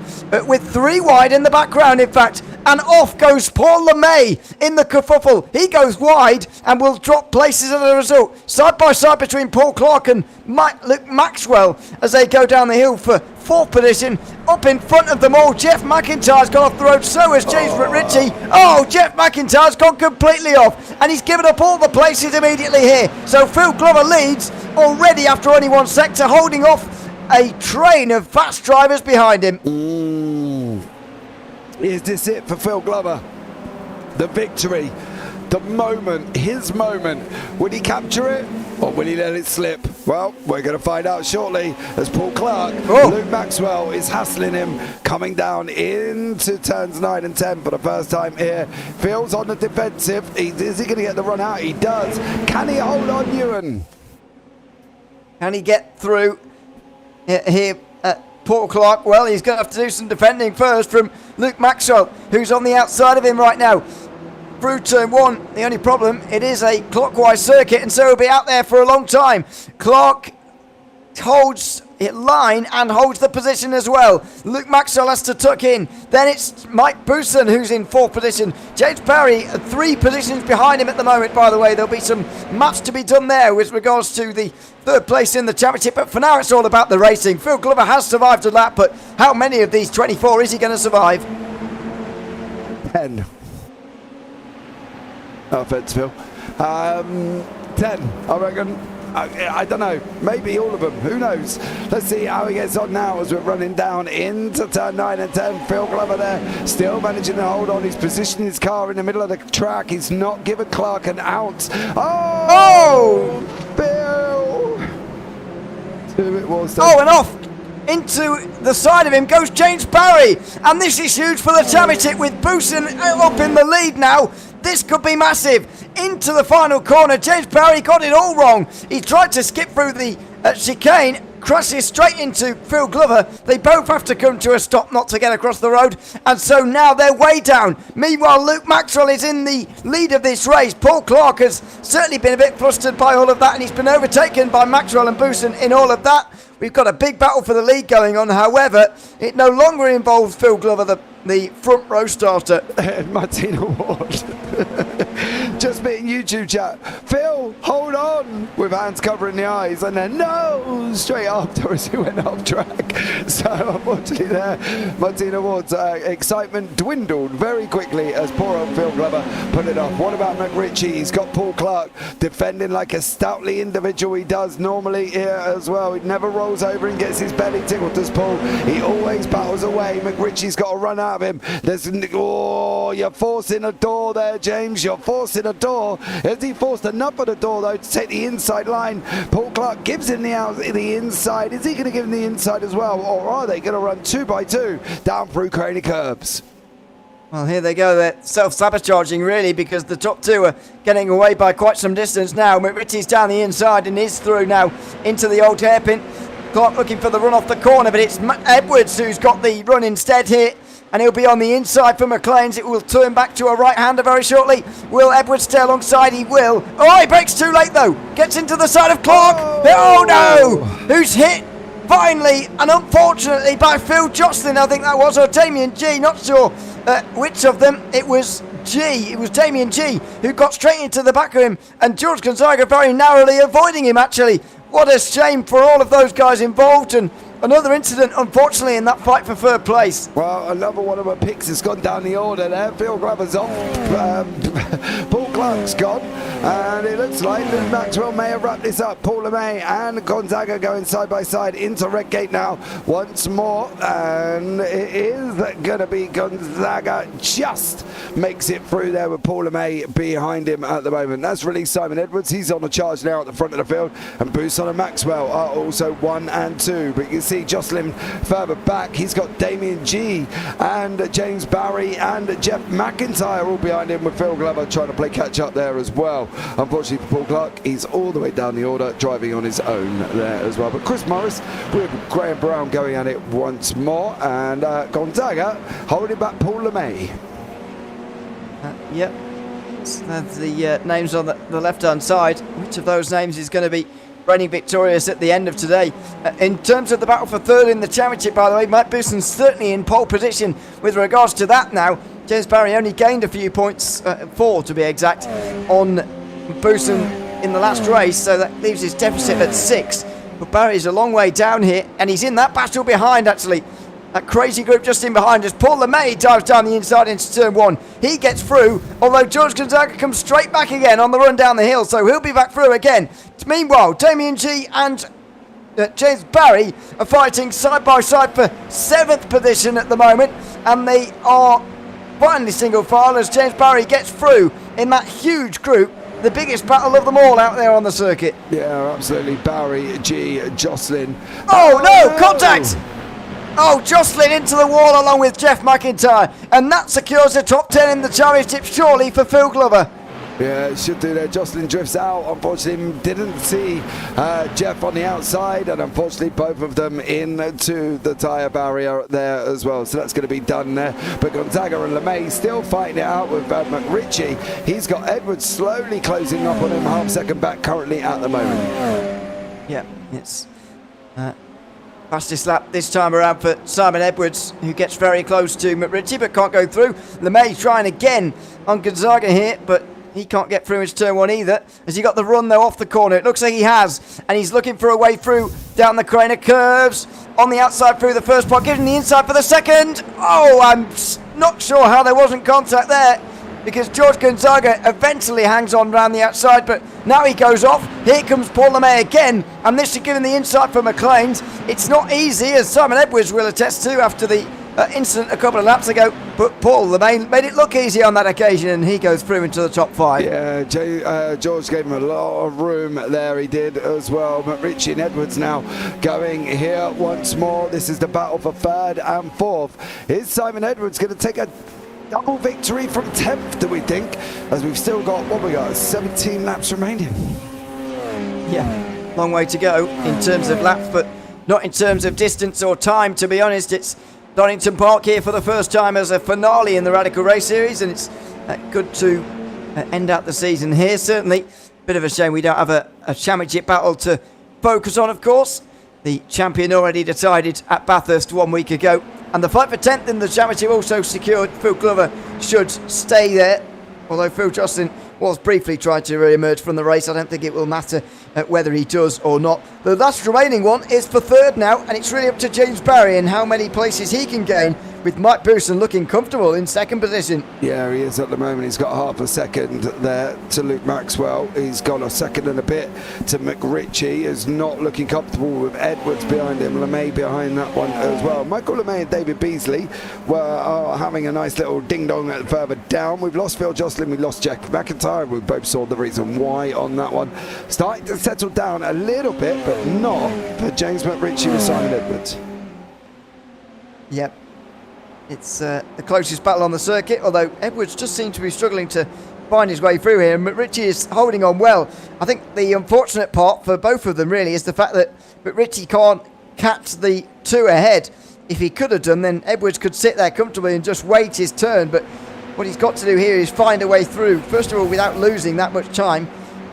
with 3 wide in the background, in fact. And off goes Paul LeMay in the kerfuffle. He goes wide and will drop places as a result. Side by side between Paul Clark and Luke Maxwell as they go down the hill for 4th position. Up in front of them all, Jeff McIntyre's gone off the road, so has James Ritchie. Oh, Jeff McIntyre's gone completely off, and he's given up all the places immediately here. So Phil Glover leads already after only one sector, holding off a train of fast drivers behind him. Is this it for Phil Glover? The victory, the moment, his moment. Would he capture it or will he let it slip? Well, we're going to find out shortly as Paul Clark, Luke Maxwell is hassling him, coming down into turns 9 and 10 for the first time here. Phil's on the defensive. Is he going to get the run out? He does. Can he hold on, Ewan? Can he get through here? Paul Clark, well, he's going to have to do some defending first from Luke Maxwell, who's on the outside of him right now. Through turn 1, the only problem, it is a clockwise circuit, and so he'll be out there for a long time. Clark holds it line and holds the position as well. Luke Maxwell has to tuck in. Then it's Mike Booson who's in 4th position. James Parry 3 positions behind him at the moment, by the way. There'll be some much to be done there with regards to the 3rd place in the championship, but for now it's all about the racing. Phil Glover has survived a lap, but how many of these 24 is he going to survive? 10. No offense, Phil. 10, I reckon. I don't know, maybe all of them, who knows. Let's see how he gets on now as we're running down into turn 9 and 10. Phil Glover there, still managing to hold on. He's positioning his car in the middle of the track. He's not given Clark an ounce. Oh! Phil! And off into the side of him goes James Parry, and this is huge for the championship with Booson up in the lead now. This could be massive. Into the final corner, James Parry got it all wrong. He tried to skip through the chicane, crashes straight into Phil Glover. They both have to come to a stop not to get across the road, and so now they're way down. Meanwhile, Luke Maxwell is in the lead of this race. Paul Clark has certainly been a bit flustered by all of that, and he's been overtaken by Maxwell and Booson in all of that. We've got a big battle for the lead going on. However, it no longer involves Phil Glover, the front row starter. Martina Ward. Just beating YouTube chat. Phil, hold on, with hands covering the eyes, and then no, straight after as he went off track. So unfortunately there, Martina Ward's excitement dwindled very quickly as poor old Phil Glover put it off. What about McRitchie? He's got Paul Clark defending like a stoutly individual he does normally here as well. He never rolls over and gets his belly tickled, does Paul. He always battles away. McRitchie's got to run out of him. You're forcing a door there, James. You're forcing a door. Has he forced enough of the door though to take the inside line? Paul Clark gives him the inside. Is he going to give him the inside as well, or are they going to run 2 by 2 down through Craney Curbs? Well, here they go. They're self-sabotaging, really, because the top 2 are getting away by quite some distance now. McRitchie's down the inside and is through now into the old hairpin. Clark looking for the run off the corner, but it's Edwards who's got the run instead here. And he'll be on the inside for McLean's. It will turn back to a right-hander very shortly. Will Edwards stay alongside? He will. Oh, he brakes too late, though. Gets into the side of Clark. Oh, no! Who's hit, finally, and unfortunately, by Phil Jocelyn, I think that was, or Damien G. Not sure which of them. It was G. It was Damien G. who got straight into the back of him. And George Gonzaga very narrowly avoiding him, actually. What a shame for all of those guys involved. And another incident, unfortunately, in that fight for 3rd place. Well, another one of our picks has gone down the order there. Phil Glover's off. Paul Clark's gone. And it looks like Luke Maxwell may have wrapped this up. Paul LeMay and Gonzaga going side by side into Redgate now once more. And it is going to be Gonzaga just makes it through there with Paul LeMay behind him at the moment. That's released Simon Edwards. He's on a charge now at the front of the field. And Booson and Maxwell are also 1 and 2. But you can see Jocelyn further back. He's got Damien G and James Barry and Jeff McIntyre all behind him, with Phil Glover trying to play catch up there as well. Unfortunately for Paul Clark, he's all the way down the order, driving on his own there as well. But Chris Morris with Graham Brown going at it once more, and Gonzaga holding back Paul LeMay. Yep. So that's the names on the left-hand side. Which of those names is going to be reigning victorious at the end of today? In terms of the battle for 3rd in the championship, by the way, Mike Booson's certainly in pole position with regards to that now. James Barry only gained a few points, 4 to be exact, on Booson in the last race, so that leaves his deficit at 6. But Barry's a long way down here, and he's in that battle behind, actually. That crazy group just in behind us. Paul LeMay dives down the inside into turn 1. He gets through, although George Gonzaga comes straight back again on the run down the hill, so he'll be back through again. Meanwhile, Damien G and James Barry are fighting side by side for 7th position at the moment, and they are finally single file as James Barry gets through in that huge group. The biggest battle of them all out there on the circuit. Yeah, absolutely. Barry, G, Jocelyn. Oh no, contact! Oh, Jocelyn into the wall along with Jeff McIntyre, and that secures the top 10 in the championship surely for Phil Glover. Yeah, it should do there. Jocelyn drifts out. Unfortunately, didn't see Jeff on the outside, and unfortunately, both of them into the tyre barrier there as well. So that's going to be done there. But Gonzaga and LeMay still fighting it out with McRitchie. He's got Edwards slowly closing up on him, half second back currently at the moment. Yeah, it's fastest lap this time around for Simon Edwards, who gets very close to McRitchie but can't go through. LeMay trying again on Gonzaga here, but he can't get through his turn 1 either. Has he got the run though off the corner? It looks like he has, and he's looking for a way through down the crane of curves. On the outside through the first part, giving the inside for the second. Oh, I'm not sure how there wasn't contact there, because George Gonzaga eventually hangs on round the outside, but now he goes off. Here comes Paul LeMay again, and this is giving the inside for McLean's. It's not easy, as Simon Edwards will attest to after the incident a couple of laps ago, but Paul LeMay made it look easy on that occasion, and he goes through into the top 5. Yeah, George gave him a lot of room there, he did as well. McRitchie and Edwards now going here once more. This is the battle for 3rd and 4th. Is Simon Edwards going to take a double victory from 10th, do we think, as we've still got, 17 laps remaining? Yeah, long way to go in terms of laps, but not in terms of distance or time, to be honest. It's Donington Park here for the first time as a finale in the Radical Race Series, and it's good to end out the season here, certainly. Bit of a shame we don't have a championship battle to focus on, of course. The champion already decided at Bathurst 1 week ago, and the fight for 10th in the championship also secured. Phil Glover should stay there, although Phil Jocelyn was briefly trying to re-emerge from the race. I don't think it will matter whether he does or not. The last remaining one is for 3rd now, and it's really up to James Barry and how many places he can gain, with Mike Booson looking comfortable in 2nd position. Yeah, he is at the moment. He's got half a second there to Luke Maxwell. He's got a second and a bit to McRitchie. Is not looking comfortable with Edwards behind him. LeMay behind that one as well. Michael LeMay and David Beasley are having a nice little ding-dong further down. We've lost Phil Jocelyn. We lost Jack McIntyre. We both saw the reason why on that one. Starting to settle down a little bit, but not for James McRitchie with Simon Edwards. Yep. It's the closest battle on the circuit, although Edwards just seems to be struggling to find his way through here, and McRitchie is holding on well. I think the unfortunate part for both of them really is the fact that McRitchie can't catch the 2 ahead. If he could have done, then Edwards could sit there comfortably and just wait his turn, but what he's got to do here is find a way through, first of all without losing that much time,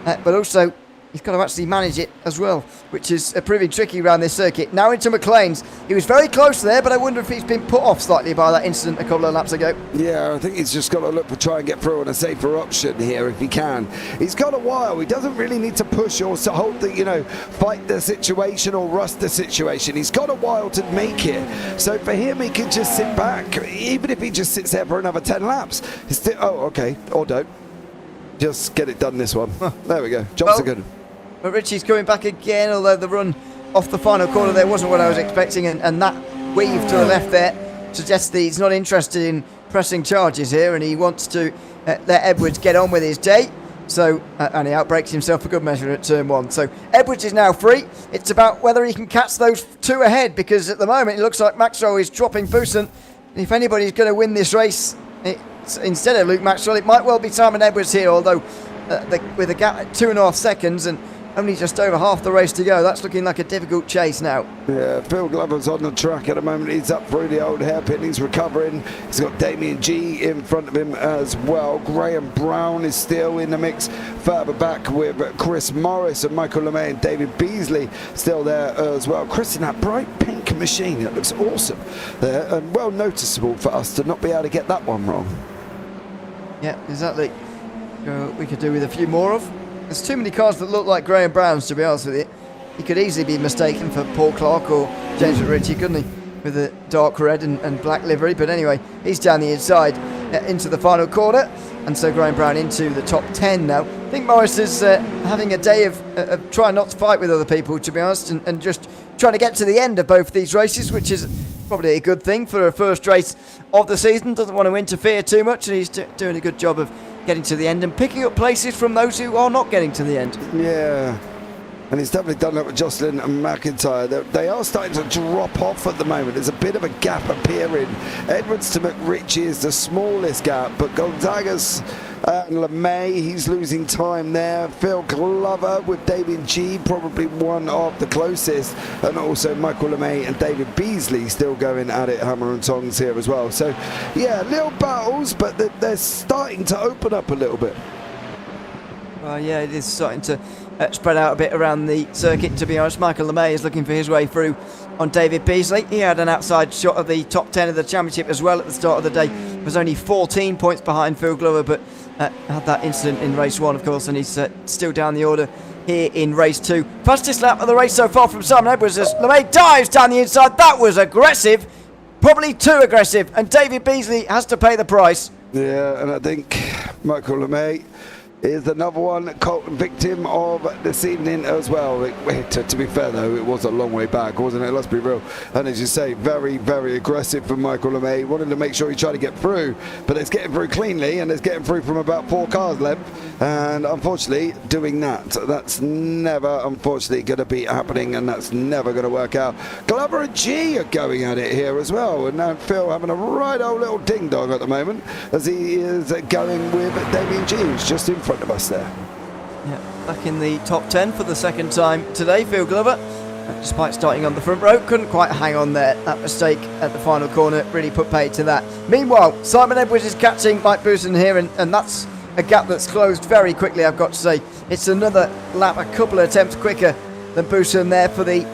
but also he's got to actually manage it as well, which is proving tricky around this circuit. Now into McLean's. He was very close there, but I wonder if he's been put off slightly by that incident a couple of laps ago. Yeah, I think he's just got to look for try and get through on a safer option here if he can. He's got a while. He doesn't really need to push or hold the, fight the situation or rust the situation. He's got a while to make it. So for him, he can just sit back, even if he just sits there for another 10 laps. Okay, or don't. Just get it done this one. There we go. Jobs are good. But Richie's coming back again, although the run off the final corner there wasn't what I was expecting, and that weave to the left there suggests that he's not interested in pressing charges here, and he wants to let Edwards get on with his day. So, and he outbreaks himself for good measure at turn 1. So Edwards is now free. It's about whether he can catch those 2 ahead, because at the moment it looks like Maxwell is dropping Booson. If anybody's going to win this race, instead of Luke Maxwell, it might well be Simon Edwards here, although with a gap at 2.5 seconds and only just over half the race to go, that's looking like a difficult chase now. Yeah, Phil Glover's on the track at the moment. He's up through the old hairpin. He's recovering. He's got Damien G in front of him as well. Graham Brown is still in the mix further back with Chris Morris and Michael LeMay and David Beasley still there as well. Chris in that bright pink machine. That looks awesome there, and well noticeable for us to not be able to get that one wrong. Yeah, exactly. We could do with a few more of. There's too many cars that look like Graham Brown's, to be honest with you. He could easily be mistaken for Paul Clark or James McRitchie, couldn't he? with a dark red and black livery. But anyway, he's down the inside into the final corner. And so Graham Brown into the top 10 now. I think Morris is having a day of trying not to fight with other people, to be honest, and just trying to get to the end of both these races, which is probably a good thing for a first race of the season. Doesn't want to interfere too much, and he's doing a good job of getting to the end and picking up places from those who are not getting to the end. Yeah. And he's definitely done that with Jocelyn and McIntyre. They are starting to drop off at the moment. There's a bit of a gap appearing. Edwards to McRitchie is the smallest gap, but Gonzagas and LeMay, he's losing time there. Phil Glover with David G, probably one of the closest. And also Michael LeMay and David Beasley still going at it, hammer and tongs here as well. So, yeah, little battles, but they're starting to open up a little bit. Well, yeah, it is starting to spread out a bit around the circuit, to be honest. Michael LeMay is looking for his way through on David Beasley. He had an outside shot of the top 10 of the championship as well at the start of the day. Was only 14 points behind Phil Glover, but had that incident in race 1, of course, and he's still down the order here in race 2. Fastest lap of the race so far from Simon Edwards as LeMay dives down the inside. That was aggressive, probably too aggressive, and David Beasley has to pay the price. Yeah, and I think Michael LeMay is another one victim of this evening as well. To be fair though, it was a long way back, wasn't it? Let's be real. And as you say, very, very aggressive from Michael LeMay. Wanted to make sure he tried to get through, but it's getting through cleanly, and it's getting through from about 4 cars length. And unfortunately, doing that's never, unfortunately, going to be happening, and that's never going to work out. Glover and G are going at it here as well, and now Phil having a right old little ding dong at the moment as he is going with Damien G, who's just in front of us there. Yeah, back in the top 10 for the second time today, Phil Glover, despite starting on the front row, couldn't quite hang on there. That mistake at the final corner really put paid to that. Meanwhile, Simon Edwards is catching Mike Booson here, and that's a gap that's closed very quickly, I've got to say. It's another lap, a couple of attempts quicker than Booson there for the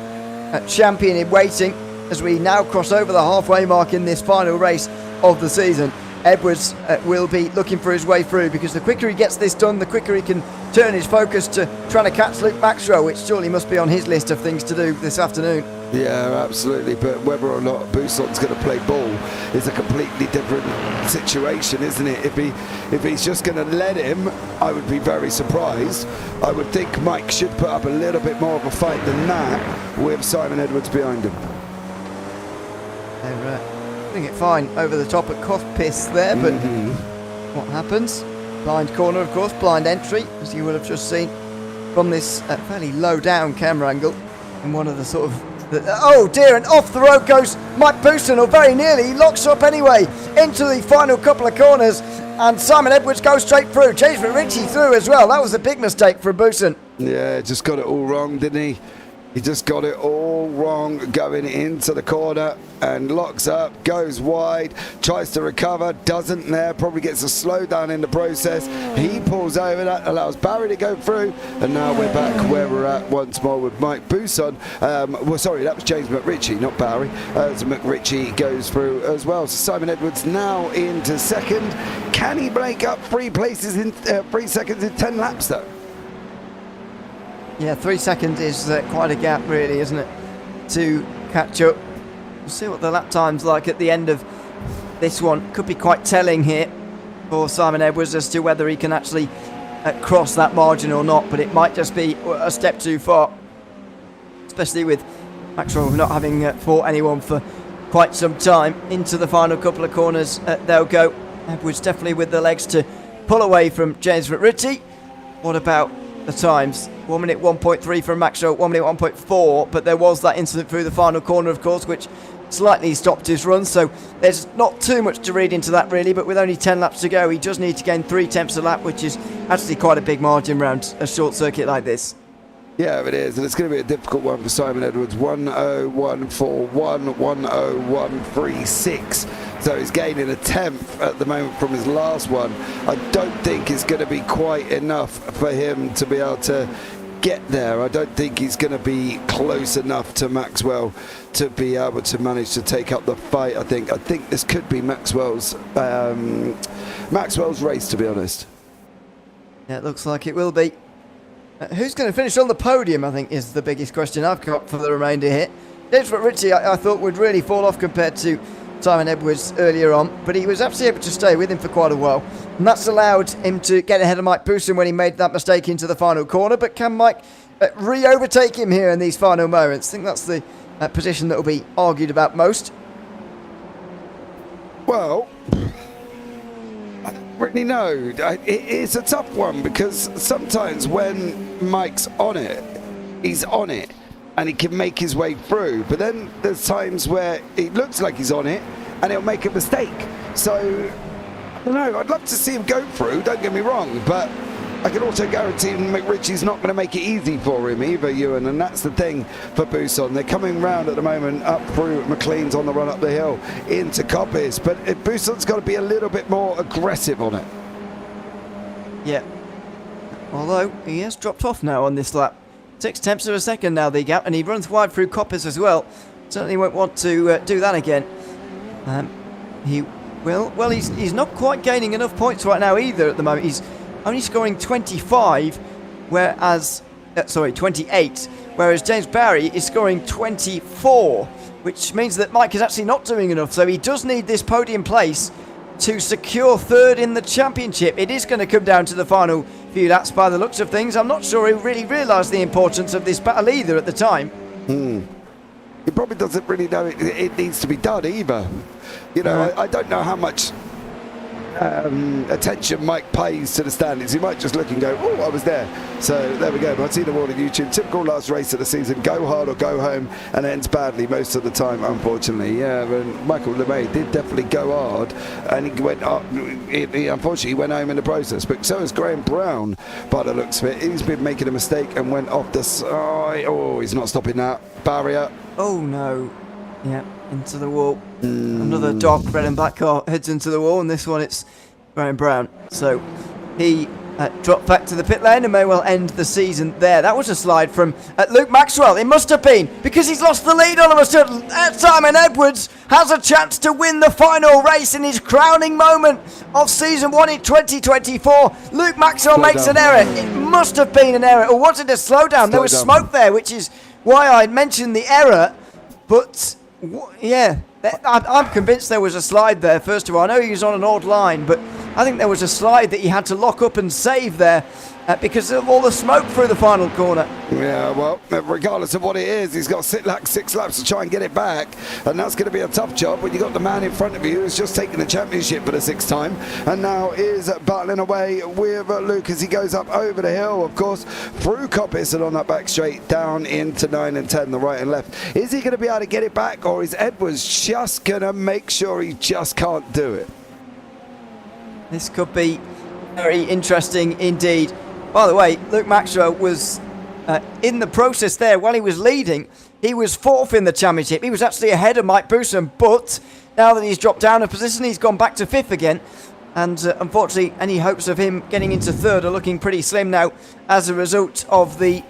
champion in waiting, as we now cross over the halfway mark in this final race of the season. Edwards will be looking for his way through, because the quicker he gets this done, the quicker he can turn his focus to trying to catch Luke Maxwell, which surely must be on his list of things to do this afternoon. Yeah, absolutely. But whether or not Boussaint's going to play ball is a completely different situation, isn't it? If he's just going to let him, I would be very surprised. I would think Mike should put up a little bit more of a fight than that with Simon Edwards behind him. They're doing it fine over the top at Cothpiss there, but what happens? Blind corner, of course, blind entry, as you will have just seen from this fairly low down camera angle in one of the sort of oh dear, and off the road goes Mike Booson, or very nearly. He locks up anyway into the final couple of corners, and Simon Edwards goes straight through. James McRitchie through as well. That was a big mistake for Booson. Yeah, just got it all wrong, didn't he? He just got it all wrong going into the corner and locks up, goes wide, tries to recover, doesn't there, probably gets a slowdown in the process. He pulls over, that allows Barry to go through, and now we're back where we're at once more with Mike Booson. Well, sorry, that was James McRitchie, not Barry. So McRitchie goes through as well. So Simon Edwards now into second. Can he break up 3 places in 3 seconds in 10 laps though? Yeah, 3 seconds is quite a gap, really, isn't it, to catch up. We'll see what the lap time's like at the end of this one. Could be quite telling here for Simon Edwards as to whether he can actually cross that margin or not, but it might just be a step too far, especially with Maxwell not having fought anyone for quite some time. Into the final couple of corners they'll go. Edwards definitely with the legs to pull away from James McRitchie. What about the times? 1 minute 1.3 from Maxwell, 1 minute 1.4, but there was that incident through the final corner, of course, which slightly stopped his run, so there's not too much to read into that really, but with only 10 laps to go, he does need to gain 3 tenths a lap, which is actually quite a big margin around a short circuit like this. Yeah, it is, and it's going to be a difficult one for Simon Edwards. 1:01.41, 1:01.36. So he's gaining a tenth at the moment from his last one. I don't think it's going to be quite enough for him to be able to get there. I don't think he's going to be close enough to Maxwell to be able to manage to take up the fight. I think this could be Maxwell's race, to be honest. Yeah, it looks like it will be. Who's going to finish on the podium, I think, is the biggest question I've got for the remainder here. James Ritchie, I thought, would really fall off compared to Simon Edwards earlier on, but he was actually able to stay with him for quite a while, and that's allowed him to get ahead of Mike Bousson when he made that mistake into the final corner. But can Mike re-overtake him here in these final moments? I think that's the position that will be argued about most. Well, I don't really know. It's a tough one, because sometimes when Mike's on it, he's on it and he can make his way through. But then there's times where it looks like he's on it and he'll make a mistake. So, I don't know. I'd love to see him go through, don't get me wrong, but I can also guarantee McRitchie's not going to make it easy for him either, Ewan, and that's the thing for Bousson. They're coming round at the moment up through McLean's on the run up the hill into Coppice, but Bousson's got to be a little bit more aggressive on it. Yeah. Although he has dropped off now on this lap. 0.6 of a second now, the gap, and he runs wide through Coppice as well. Certainly won't want to do that again. He will. Well, he's not quite gaining enough points right now either at the moment. He's only scoring 25, whereas 28, whereas James Barry is scoring 24, which means that Mike is actually not doing enough. So he does need this podium place to secure third in the championship. It is going to come down to the final few laps by the looks of things. I'm not sure he really realised the importance of this battle either at the time. He probably doesn't really know it needs to be done either. You know, I don't know how much attention Mike pays to the standings. He might just look and go, oh, I was there. So there we go. Martina Ward on YouTube. Typical last race of the season. Go hard or go home, and ends badly most of the time, unfortunately. Yeah, but Michael LeMay did definitely go hard, and he went up. He unfortunately went home in the process. But so has Graham Brown, by the looks of it. He's been making a mistake and went off the side. Oh, he's not stopping that. Barrier. Oh, no. Yeah, into the wall. Another dark red and black car heads into the wall, and this one it's Graham Brown. So he dropped back to the pit lane and may well end the season there. That was a slide from Luke Maxwell. It must have been, because he's lost the lead all of a sudden. Simon Edwards has a chance to win the final race in his crowning moment of season 1 in 2024. Luke Maxwell makes an error. It must have been an error, or was it a slowdown? There was smoke there, which is why I mentioned the error. But yeah, I'm convinced there was a slide there, first of all. I know he was on an odd line, but I think there was a slide that he had to lock up and save there because of all the smoke through the final corner. Yeah, well, regardless of what it is, he's got 6 laps to try and get it back, and that's going to be a tough job when you've got the man in front of you who's just taken the championship for the 6th time, and now is battling away with Luke as he goes up over the hill, of course, through Coppice and on that back straight down into 9 and 10, the right and left. Is he going to be able to get it back, or is Edwards just going to make sure he just can't do it? This could be very interesting indeed. By the way, Luke Maxwell was in the process there while he was leading. He was 4th in the championship. He was actually ahead of Mike Bousson, but now that he's dropped down a position, he's gone back to 5th again. And unfortunately, any hopes of him getting into 3rd are looking pretty slim now as a result of the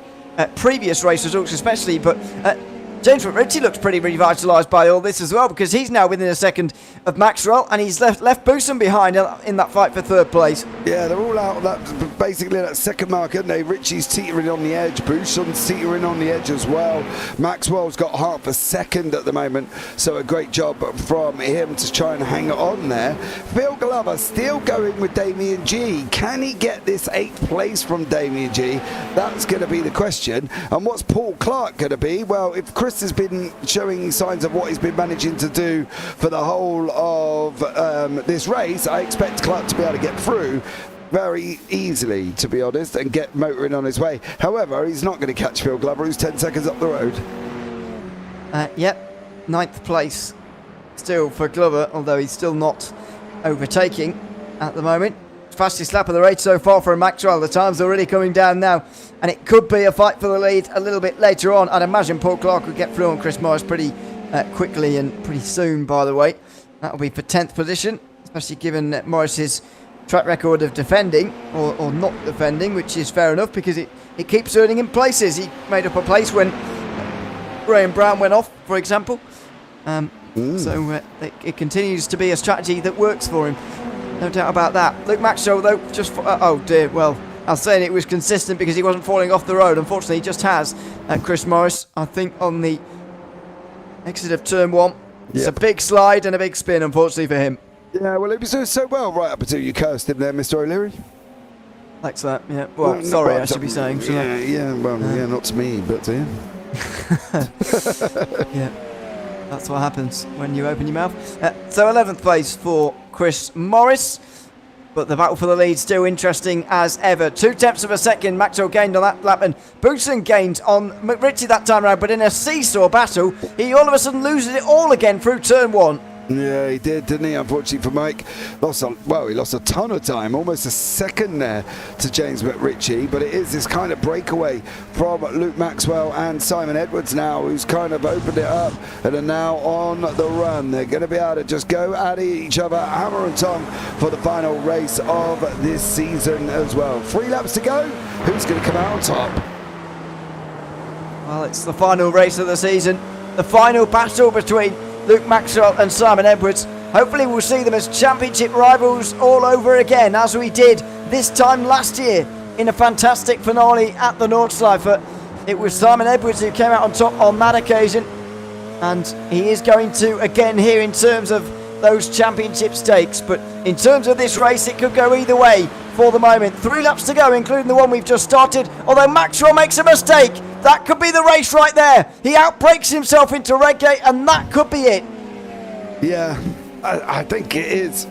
previous race results especially. But James Ritchie looks pretty revitalised by all this as well, because he's now within a second of Maxwell, and he's left Bousson behind in that fight for 3rd place. Yeah, they're all out of that, basically that second mark, aren't they? Ritchie's teetering on the edge, Bousson's teetering on the edge as well. Maxwell's got half a second at the moment, so a great job from him to try and hang on there. Phil Glover still going with Damien G. Can he get this 8th place from Damien G? That's going to be the question. And what's Paul Clark going to be? Well, if Chris has been showing signs of what he's been managing to do for the whole of this race, I expect Clark to be able to get through very easily, to be honest, and get motoring on his way. However, he's not going to catch Phil Glover, who's 10 seconds up the road. Yep, 9th place still for Glover, although he's still not overtaking at the moment. Fastest lap of the race so far for Maxwell. The time's already coming down now, and it could be a fight for the lead a little bit later on. I'd imagine Paul Clark would get through on Chris Morris pretty quickly and pretty soon, by the way. That'll be for 10th position, especially given Morris's track record of defending or not defending, which is fair enough because it keeps earning him places. He made up a place when Graham Brown went off, for example. So it continues to be a strategy that works for him. No doubt about that. Luke Maxwell, though, just... oh, dear. Well, I was saying it was consistent because he wasn't falling off the road. Unfortunately, he just has Chris Morris, I think, on the Exit of turn 1. It's a big slide and a big spin, unfortunately for him. Yeah, well, he was doing so well right up until you cursed him there, Mr. O'Leary. Likes that, yeah. Well, sorry, I should be saying. Not to me, but to him. Yeah, that's what happens when you open your mouth. So 11th place for Chris Morris. But the battle for the lead still interesting as ever. 2/10 of a second, Maxwell gained on that lap, and Boutsen gained on McRitchie that time around. But in a seesaw battle, he all of a sudden loses it all again through turn 1. Yeah, he did, didn't he? Unfortunately for Mike, he lost a ton of time, almost a second there to James McRitchie. But it is this kind of breakaway from Luke Maxwell and Simon Edwards now, who's kind of opened it up and are now on the run. They're going to be able to just go at each other, hammer and tong, for the final race of this season as well. 3 laps to go. Who's going to come out on top? Well, it's the final race of the season. The final battle between Luke Maxwell and Simon Edwards. Hopefully we'll see them as championship rivals all over again, as we did this time last year in a fantastic finale at the Nordschleife. It was Simon Edwards who came out on top on that occasion, and he is going to again here in terms of those championship stakes. But in terms of this race, it could go either way for the moment. 3 laps to go, including the one we've just started, although Maxwell makes a mistake. That could be the race right there. He outbreaks himself into Redgate, and that could be it. Yeah, I think it is.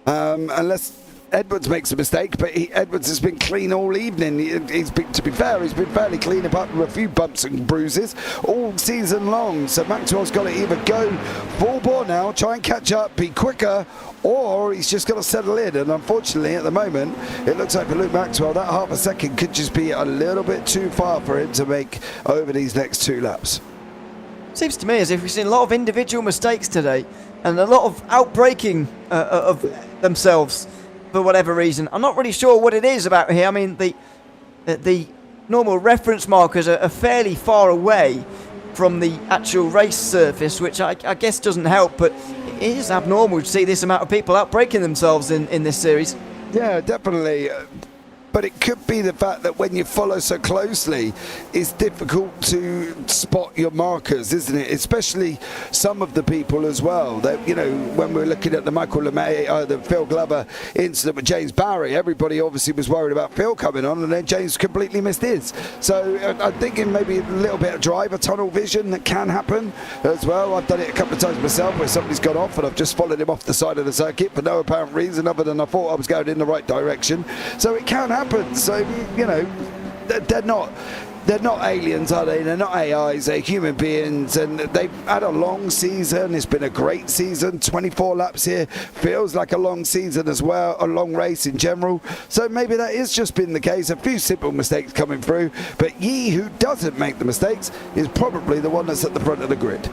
Unless Edwards makes a mistake, but Edwards has been clean all evening. To be fair, he's been fairly clean, apart from a few bumps and bruises all season long. So Maxwell's got to either go full bore now, try and catch up, be quicker, or he's just got to settle in. And unfortunately, at the moment, it looks like for Luke Maxwell, that half a second could just be a little bit too far for him to make over these next 2 laps. Seems to me as if we've seen a lot of individual mistakes today and a lot of outbreaking of themselves for whatever reason. I'm not really sure what it is about here. I mean, the normal reference markers are fairly far away from the actual race surface, which I guess doesn't help, but it is abnormal to see this amount of people outbreaking themselves in this series. Yeah, definitely. But it could be the fact that when you follow so closely, it's difficult to spot your markers, isn't it? Especially some of the people as well. That, you know, when we were looking at the Michael LeMay, the Phil Glover incident with James Barry, everybody obviously was worried about Phil coming on, and then James completely missed his. So I'm thinking maybe a little bit of driver tunnel vision that can happen as well. I've done it a couple of times myself where somebody's gone off and I've just followed him off the side of the circuit for no apparent reason other than I thought I was going in the right direction. So it can happen. So, you know, they're not aliens, are they? They're not AIs, they're human beings, and they've had a long season. It's been a great season. 24 laps here feels like a long season as well, a long race in general. So maybe that is just been the case. A few simple mistakes coming through, but Yi, who doesn't make the mistakes, is probably the one that's at the front of the grid.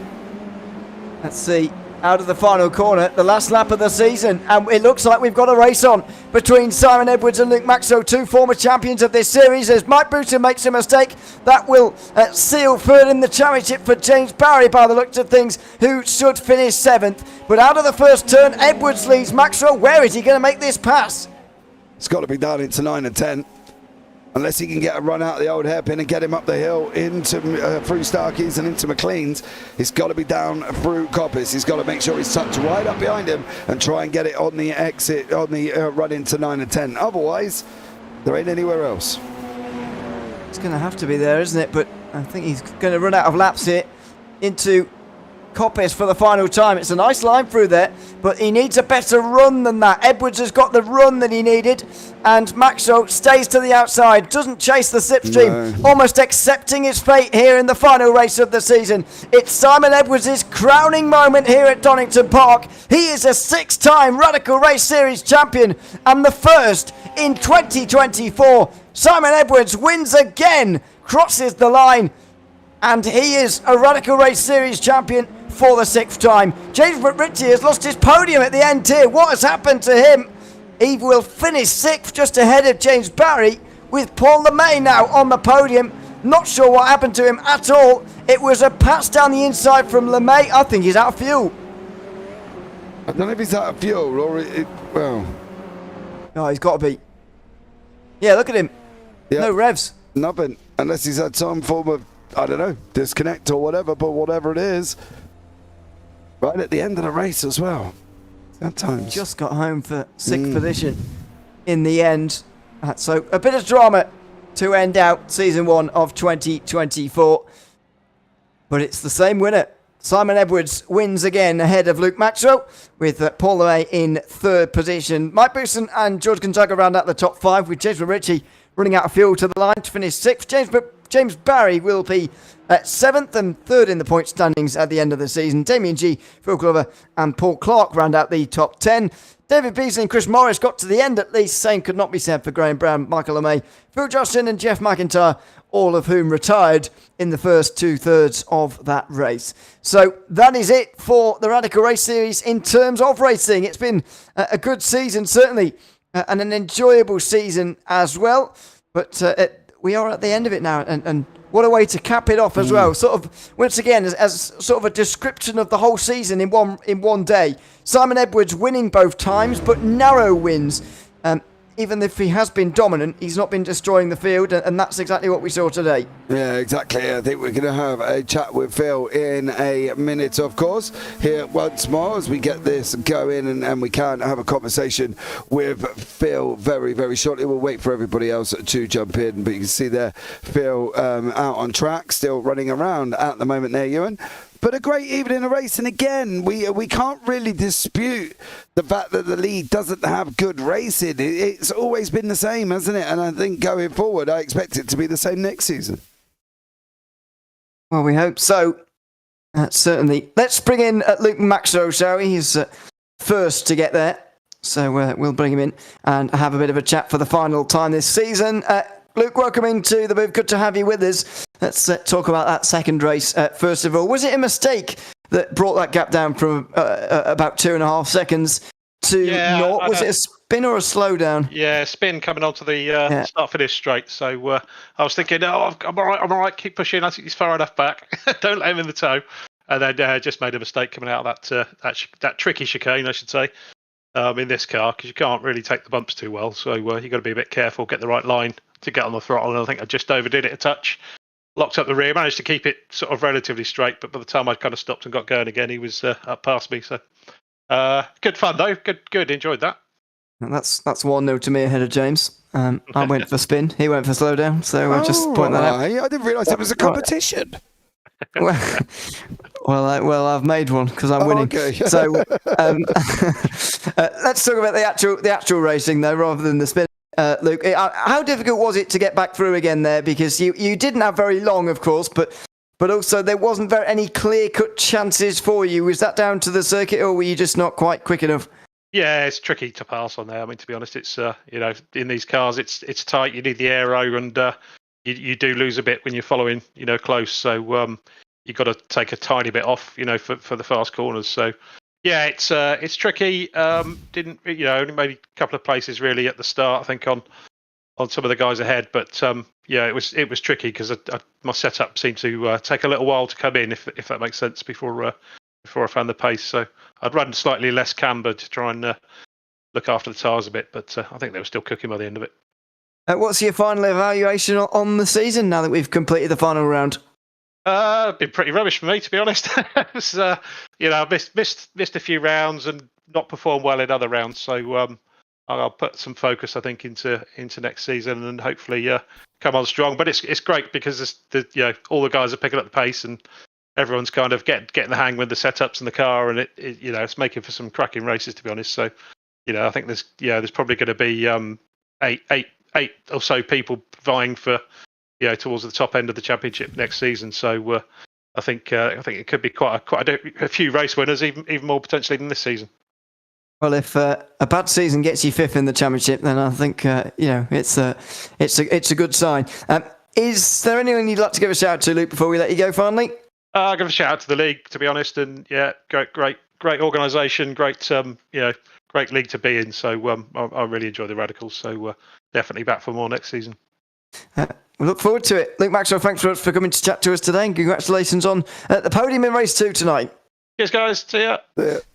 Let's see. Out of the final corner, the last lap of the season, and it looks like we've got a race on between Simon Edwards and Luke Maxwell, 2 former champions of this series. As Mike Boutsen makes a mistake, that will seal third in the championship for James Barry by the looks of things, who should finish 7th. But out of the first turn, Edwards leads Maxwell. Where is he going to make this pass? It's got to be down into 9 and 10. Unless he can get a run out of the old hairpin and get him up the hill into through Starkey's and into McLean's. It's got to be down through Coppice. He's got to make sure he's tucked right up behind him and try and get it on the exit, on the run into 9 and 10. Otherwise, there ain't anywhere else. It's going to have to be there, isn't it? But I think he's going to run out of laps here into Coppice for the final time. It's a nice line through there, but he needs a better run than that. Edwards has got the run that he needed, and Maxwell stays to the outside, doesn't chase the slipstream, almost accepting his fate here in the final race of the season. It's Simon Edwards' crowning moment here at Donington Park. He is a 6-time Radical Race Series champion, and the first in 2024. Simon Edwards wins again, crosses the line, and he is a Radical Race Series champion for the 6th time. James McRitchie has lost his podium at the end here. What has happened to him? He will finish 6th, just ahead of James Barry, with Paul LeMay now on the podium. Not sure what happened to him at all. It was a pass down the inside from LeMay. I think he's out of fuel. I don't know if he's out of fuel or well. Oh, he's got to be. Yeah, look at him. Yep. No revs. Nothing, unless he's had some form of, I don't know, disconnect or whatever, but whatever it is, right at the end of the race as well. At times. Just got home for 6th position in the end. So a bit of drama to end out season 1 of 2024. But it's the same winner. Simon Edwards wins again ahead of Luke Maxwell, with Paul LeMay in 3rd position. Mike Booston and George Gonzaga round out the top 5, with James McRitchie running out of fuel to the line to finish 6th. James Barry will be 7th and 3rd in the point standings at the end of the season. Damien G, Phil Glover and Paul Clark round out the top 10. David Beasley and Chris Morris got to the end at least. Same could not be said for Graham Brown, Michael LeMay, Phil Johnson and Jeff McIntyre, all of whom retired in the first 2/3 of that race. So that is it for the Radical Race Series in terms of racing. It's been a good season, certainly, and an enjoyable season as well. But we are at the end of it now, and what a way to cap it off as well. Sort of, once again, as sort of a description of the whole season in one day. Simon Edwards winning both times, but narrow wins. Even if he has been dominant, he's not been destroying the field, and that's exactly what we saw today. Yeah, exactly. I think we're going to have a chat with Phil in a minute, of course, here once more as we get this going, and we can have a conversation with Phil very, very shortly. We'll wait for everybody else to jump in, but you can see there Phil out on track, still running around at the moment there, Ewan. But a great evening of racing again. We can't really dispute the fact that the league doesn't have good racing. It's always been the same, hasn't it? And I think going forward, I expect it to be the same next season. Well, we hope so. Certainly. Let's bring in Luke Maxwell, shall we? He's first to get there. So we'll bring him in and have a bit of a chat for the final time this season. Luke, welcome into the booth. Good to have you with us. Let's talk about that second race. First of all, was it a mistake that brought that gap down from about 2.5 seconds to naught? Was it a spin or a slowdown? Yeah, spin coming onto the start-finish straight. So I was thinking, I'm all right, keep pushing. I think he's far enough back. Don't let him in the toe. And then just made a mistake coming out of that tricky chicane, I should say, in this car, because you can't really take the bumps too well. So you've got to be a bit careful, get the right line to get on the throttle, and I think I just overdid it a touch. Locked up the rear, managed to keep it sort of relatively straight, but by the time I'd kind of stopped and got going again, he was up past me. So good fun though, good, enjoyed that. And that's 1-0 to me ahead of James. I went for spin, he went for slowdown, so I'll just point that out. I didn't realise it was a competition. Well, I've made one because I'm winning. Okay. So let's talk about the actual racing though, rather than the spin. Luke, how difficult was it to get back through again there? Because you didn't have very long, of course, but also there wasn't any clear-cut chances for you. Was that down to the circuit, or were you just not quite quick enough? Yeah, it's tricky to pass on there. I mean, to be honest, it's in these cars, it's tight. You need the aero, and you do lose a bit when you're following, close. So you've got to take a tiny bit off, for the fast corners. So. Yeah, it's tricky. Didn't only made a couple of places really at the start. I think on some of the guys ahead, but it was tricky because my setup seemed to take a little while to come in, if that makes sense, before I found the pace. So I'd run slightly less camber to try and look after the tyres a bit, but I think they were still cooking by the end of it. What's your final evaluation on the season now that we've completed the final round? Been pretty rubbish for me, to be honest. It's, I missed a few rounds and not performed well in other rounds. So I'll put some focus, I think, into next season and hopefully come on strong. But it's great because all the guys are picking up the pace and everyone's kind of getting the hang with the setups in the car, and it's making for some cracking races, to be honest. So I think there's probably going to be eight or so people vying for. Towards the top end of the championship next season. So I think it could be quite a few race winners, even more potentially than this season. Well, if a bad season gets you 5th in the championship, then I think it's a good sign. Is there anyone you'd like to give a shout out to, Luke, before we let you go finally? I'll give a shout out to the league, to be honest, and great organisation, great league to be in. So I really enjoy the Radicals. So definitely back for more next season. We look forward to it. Luke Maxwell, thanks for coming to chat to us today, and congratulations on the podium in race 2 tonight. Cheers, guys. See ya.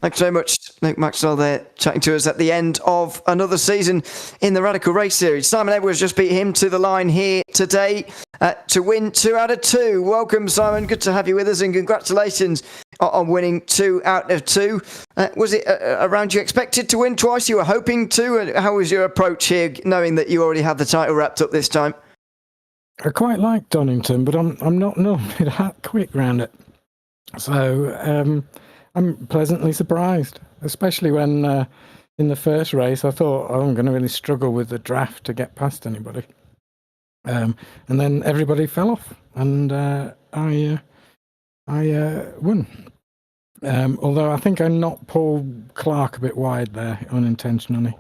Thanks very much. Luke Maxwell there chatting to us at the end of another season in the Radical Race Series. Simon Edwards just beat him to the line here today. to win 2 out of 2. Welcome, Simon. Good to have you with us, and congratulations on winning 2 out of 2. Was it a round you expected to win twice? You were hoping to? How was your approach here, knowing that you already had the title wrapped up this time? I quite like Donington, but I'm not normally that quick round it. So I'm pleasantly surprised, especially when in the first race I thought, I'm going to really struggle with the draft to get past anybody. And then everybody fell off, and I won. Although I think I knocked Paul Clark a bit wide there unintentionally.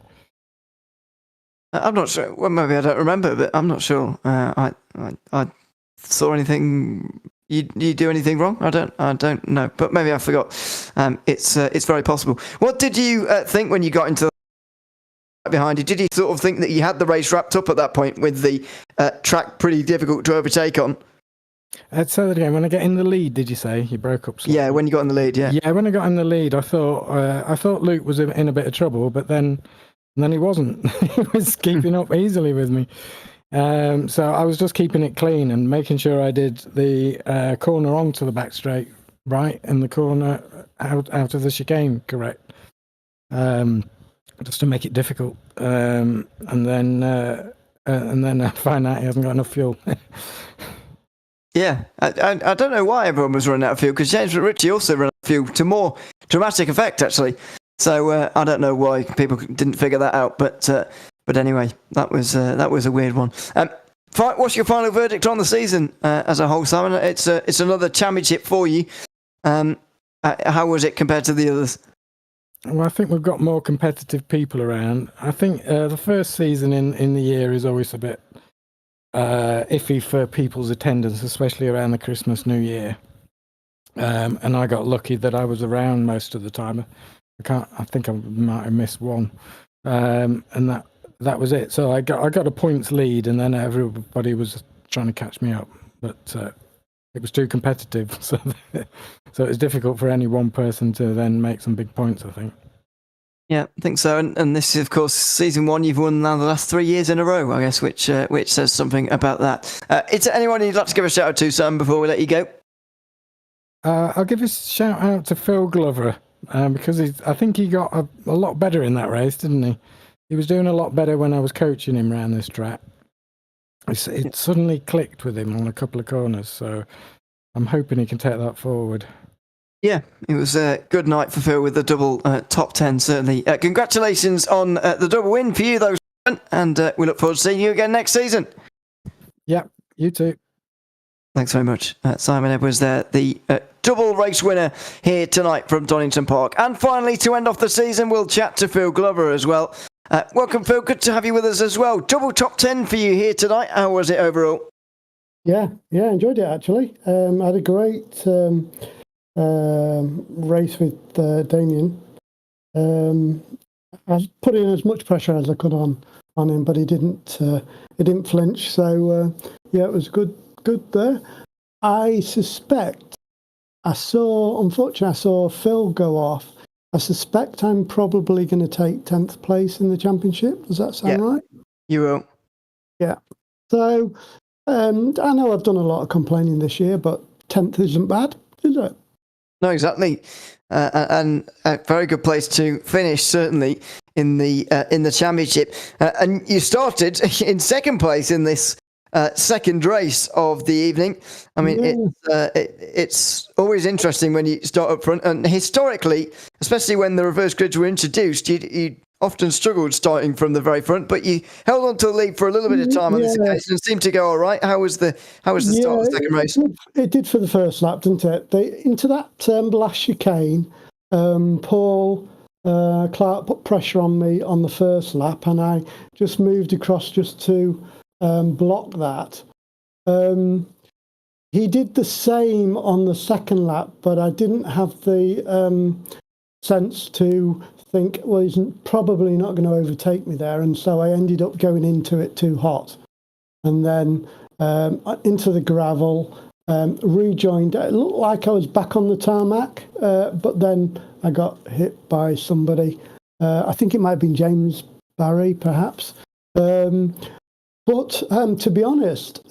I'm not sure. Well, maybe I don't remember, but I'm not sure. I saw anything. You do anything wrong? I don't know, but maybe I forgot. It's very possible. What did you think when you got into the behind you? Did you sort of think that you had the race wrapped up at that point, with the track pretty difficult to overtake on? Say that again. When I get in the lead, did you say? You broke up slightly. Yeah, when you got in the lead, yeah. Yeah, when I got in the lead, I thought Luke was in a bit of trouble, but then he wasn't. He was keeping up easily with me. So I was just keeping it clean and making sure I did the corner onto the back straight right and the corner out of the chicane correct, just to make it difficult. And then I find out he hasn't got enough fuel. Yeah, I don't know why everyone was running out of fuel, because James Ritchie also ran out of fuel to more dramatic effect, actually. So I don't know why people didn't figure that out, but anyway, that was a weird one. What's your final verdict on the season as a whole, Simon? It's another championship for you. How was it compared to the others? Well, I think we've got more competitive people around. I think the first season in the year is always a bit iffy for people's attendance, especially around the Christmas New Year. And I got lucky that I was around most of the time. I think I might have missed one, and that was it. So I got a points lead, and then everybody was trying to catch me up, but it was too competitive. So it was difficult for any one person to then make some big points, I think. Yeah, I think so. And this is, of course, season 1. You've won now the last 3 years in a row, I guess, which says something about that. Is there anyone you'd like to give a shout out to, Sam, before we let you go? I'll give a shout out to Phil Glover, because I think he got a lot better in that race, didn't he? He was doing a lot better when I was coaching him around this track. It suddenly clicked with him on a couple of corners, so I'm hoping he can take that forward. Yeah, it was a good night for Phil with the double top 10, certainly. Congratulations on the double win for you, though, and we look forward to seeing you again next season. Yeah, you too. Thanks very much. Simon Edwards there, the double race winner here tonight from Donington Park. And finally, to end off the season, we'll chat to Phil Glover as well. Welcome, Phil. Good to have you with us as well. Double top 10 for you here tonight. How was it overall? Yeah, enjoyed it, actually. I had a great race with Damien. I put in as much pressure as I could on him, but he didn't flinch. So yeah, it was good there. I suspect I saw Phil go off. I suspect I'm probably going to take 10th place in the championship. Does that sound right? You will. Yeah. So I know I've done a lot of complaining this year, but 10th isn't bad, is it? No, exactly. And a very good place to finish, certainly, in the championship. And you started in second place in this second race of the evening. I mean, it's always interesting when you start up front. And historically, especially when the reverse grids were introduced, you often struggled starting from the very front, but you held on to the lead for a little bit of time on this occasion and seemed to go all right. How was the start of the second race? It did for the first lap, didn't it? Into that last chicane, Paul Clark put pressure on me on the first lap, and I just moved across just to block that. He did the same on the second lap, but I didn't have the sense to think, well, he's probably not going to overtake me there, and so I ended up going into it too hot, and then into the gravel, rejoined. It looked like I was back on the tarmac, but then I got hit by somebody. I think it might have been James Barry, perhaps. But to be honest,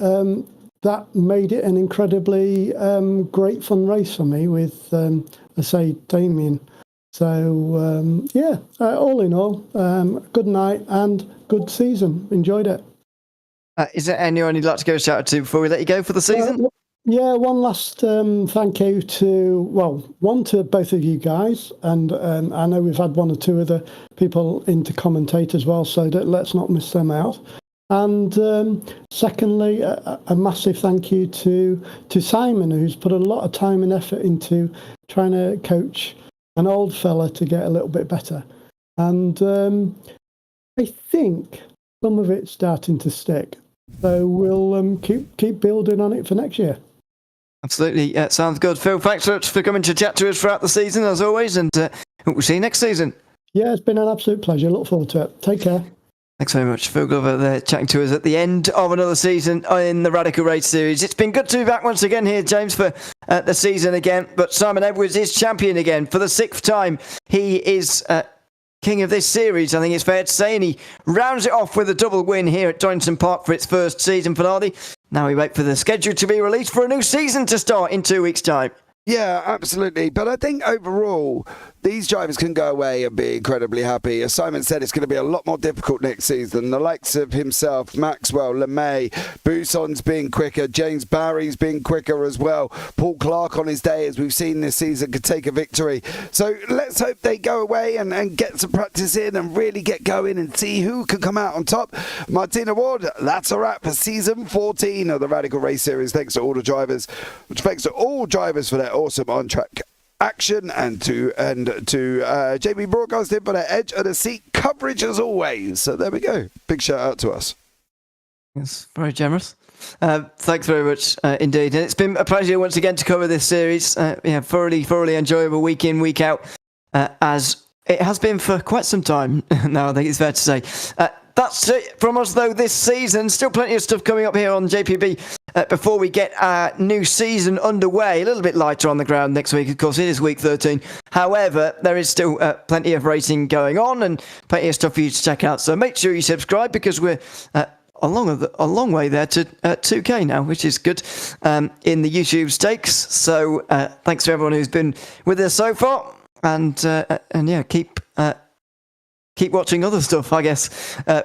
that made it an incredibly great fun race for me with, I say, Damien. So, all in all, good night and good season. Enjoyed it. Is there anyone you'd like to go shout out to before we let you go for the season? One last thank you to both of you guys, and I know we've had one or two other people into Commentators as well, so let's not miss them out. And secondly, a massive thank you to Simon, who's put a lot of time and effort into trying to coach an old fella to get a little bit better. And I think some of it's starting to stick. So we'll keep building on it for next year. Absolutely. Sounds good. Phil, thanks so much for coming to chat to us throughout the season, as always, and we'll see you next season. Yeah, it's been an absolute pleasure. Look forward to it. Take care. Thanks very much. Phil Glover there chatting to us at the end of another season in the Radical Race Series. It's been good to be back once again here, James, for the season again. But Simon Edwards is champion again for the 6th time. He is king of this series, I think it's fair to say, and he rounds it off with a double win here at Donington Park for its first season finale. Now we wait for the schedule to be released for a new season to start in 2 weeks' time. Yeah, absolutely. But I think overall, these drivers can go away and be incredibly happy. As Simon said, it's going to be a lot more difficult next season. The likes of himself, Maxwell, LeMay, Busson's being quicker, James Barry's being quicker as well. Paul Clark on his day, as we've seen this season, could take a victory. So let's hope they go away and get some practice in and really get going and see who can come out on top. Martina Ward, that's a wrap for season 14 of the Radical Race Series. Thanks to all the drivers. Thanks to all drivers for their awesome on-track action, and to JPB Broadcasting for their edge of the seat coverage as always. So there we go. Big shout out to us. Yes, very generous. Thanks very much indeed. And it's been a pleasure once again to cover this series. Thoroughly enjoyable week in, week out, as it has been for quite some time now, I think it's fair to say. That's it from us, though, this season. Still plenty of stuff coming up here on JPB before we get our new season underway. A little bit lighter on the ground next week, of course. It is week 13. However, there is still plenty of racing going on and plenty of stuff for you to check out. So make sure you subscribe, because we're a long way there to 2K now, which is good, in the YouTube stakes. So thanks to everyone who's been with us so far. And yeah, keep watching other stuff, I guess,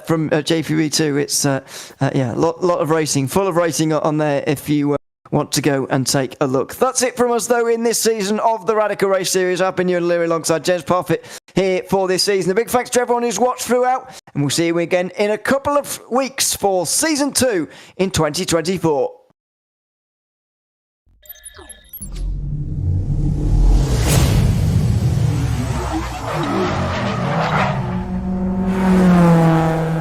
from JPB too. It's lot of racing, full of racing on there if you want to go and take a look. That's it from us, though, in this season of the Radical Race Series. I've been Ewan O'Leary alongside James Parfitt here for this season. A big thanks to everyone who's watched throughout, and we'll see you again in a couple of weeks for season 2 in 2024.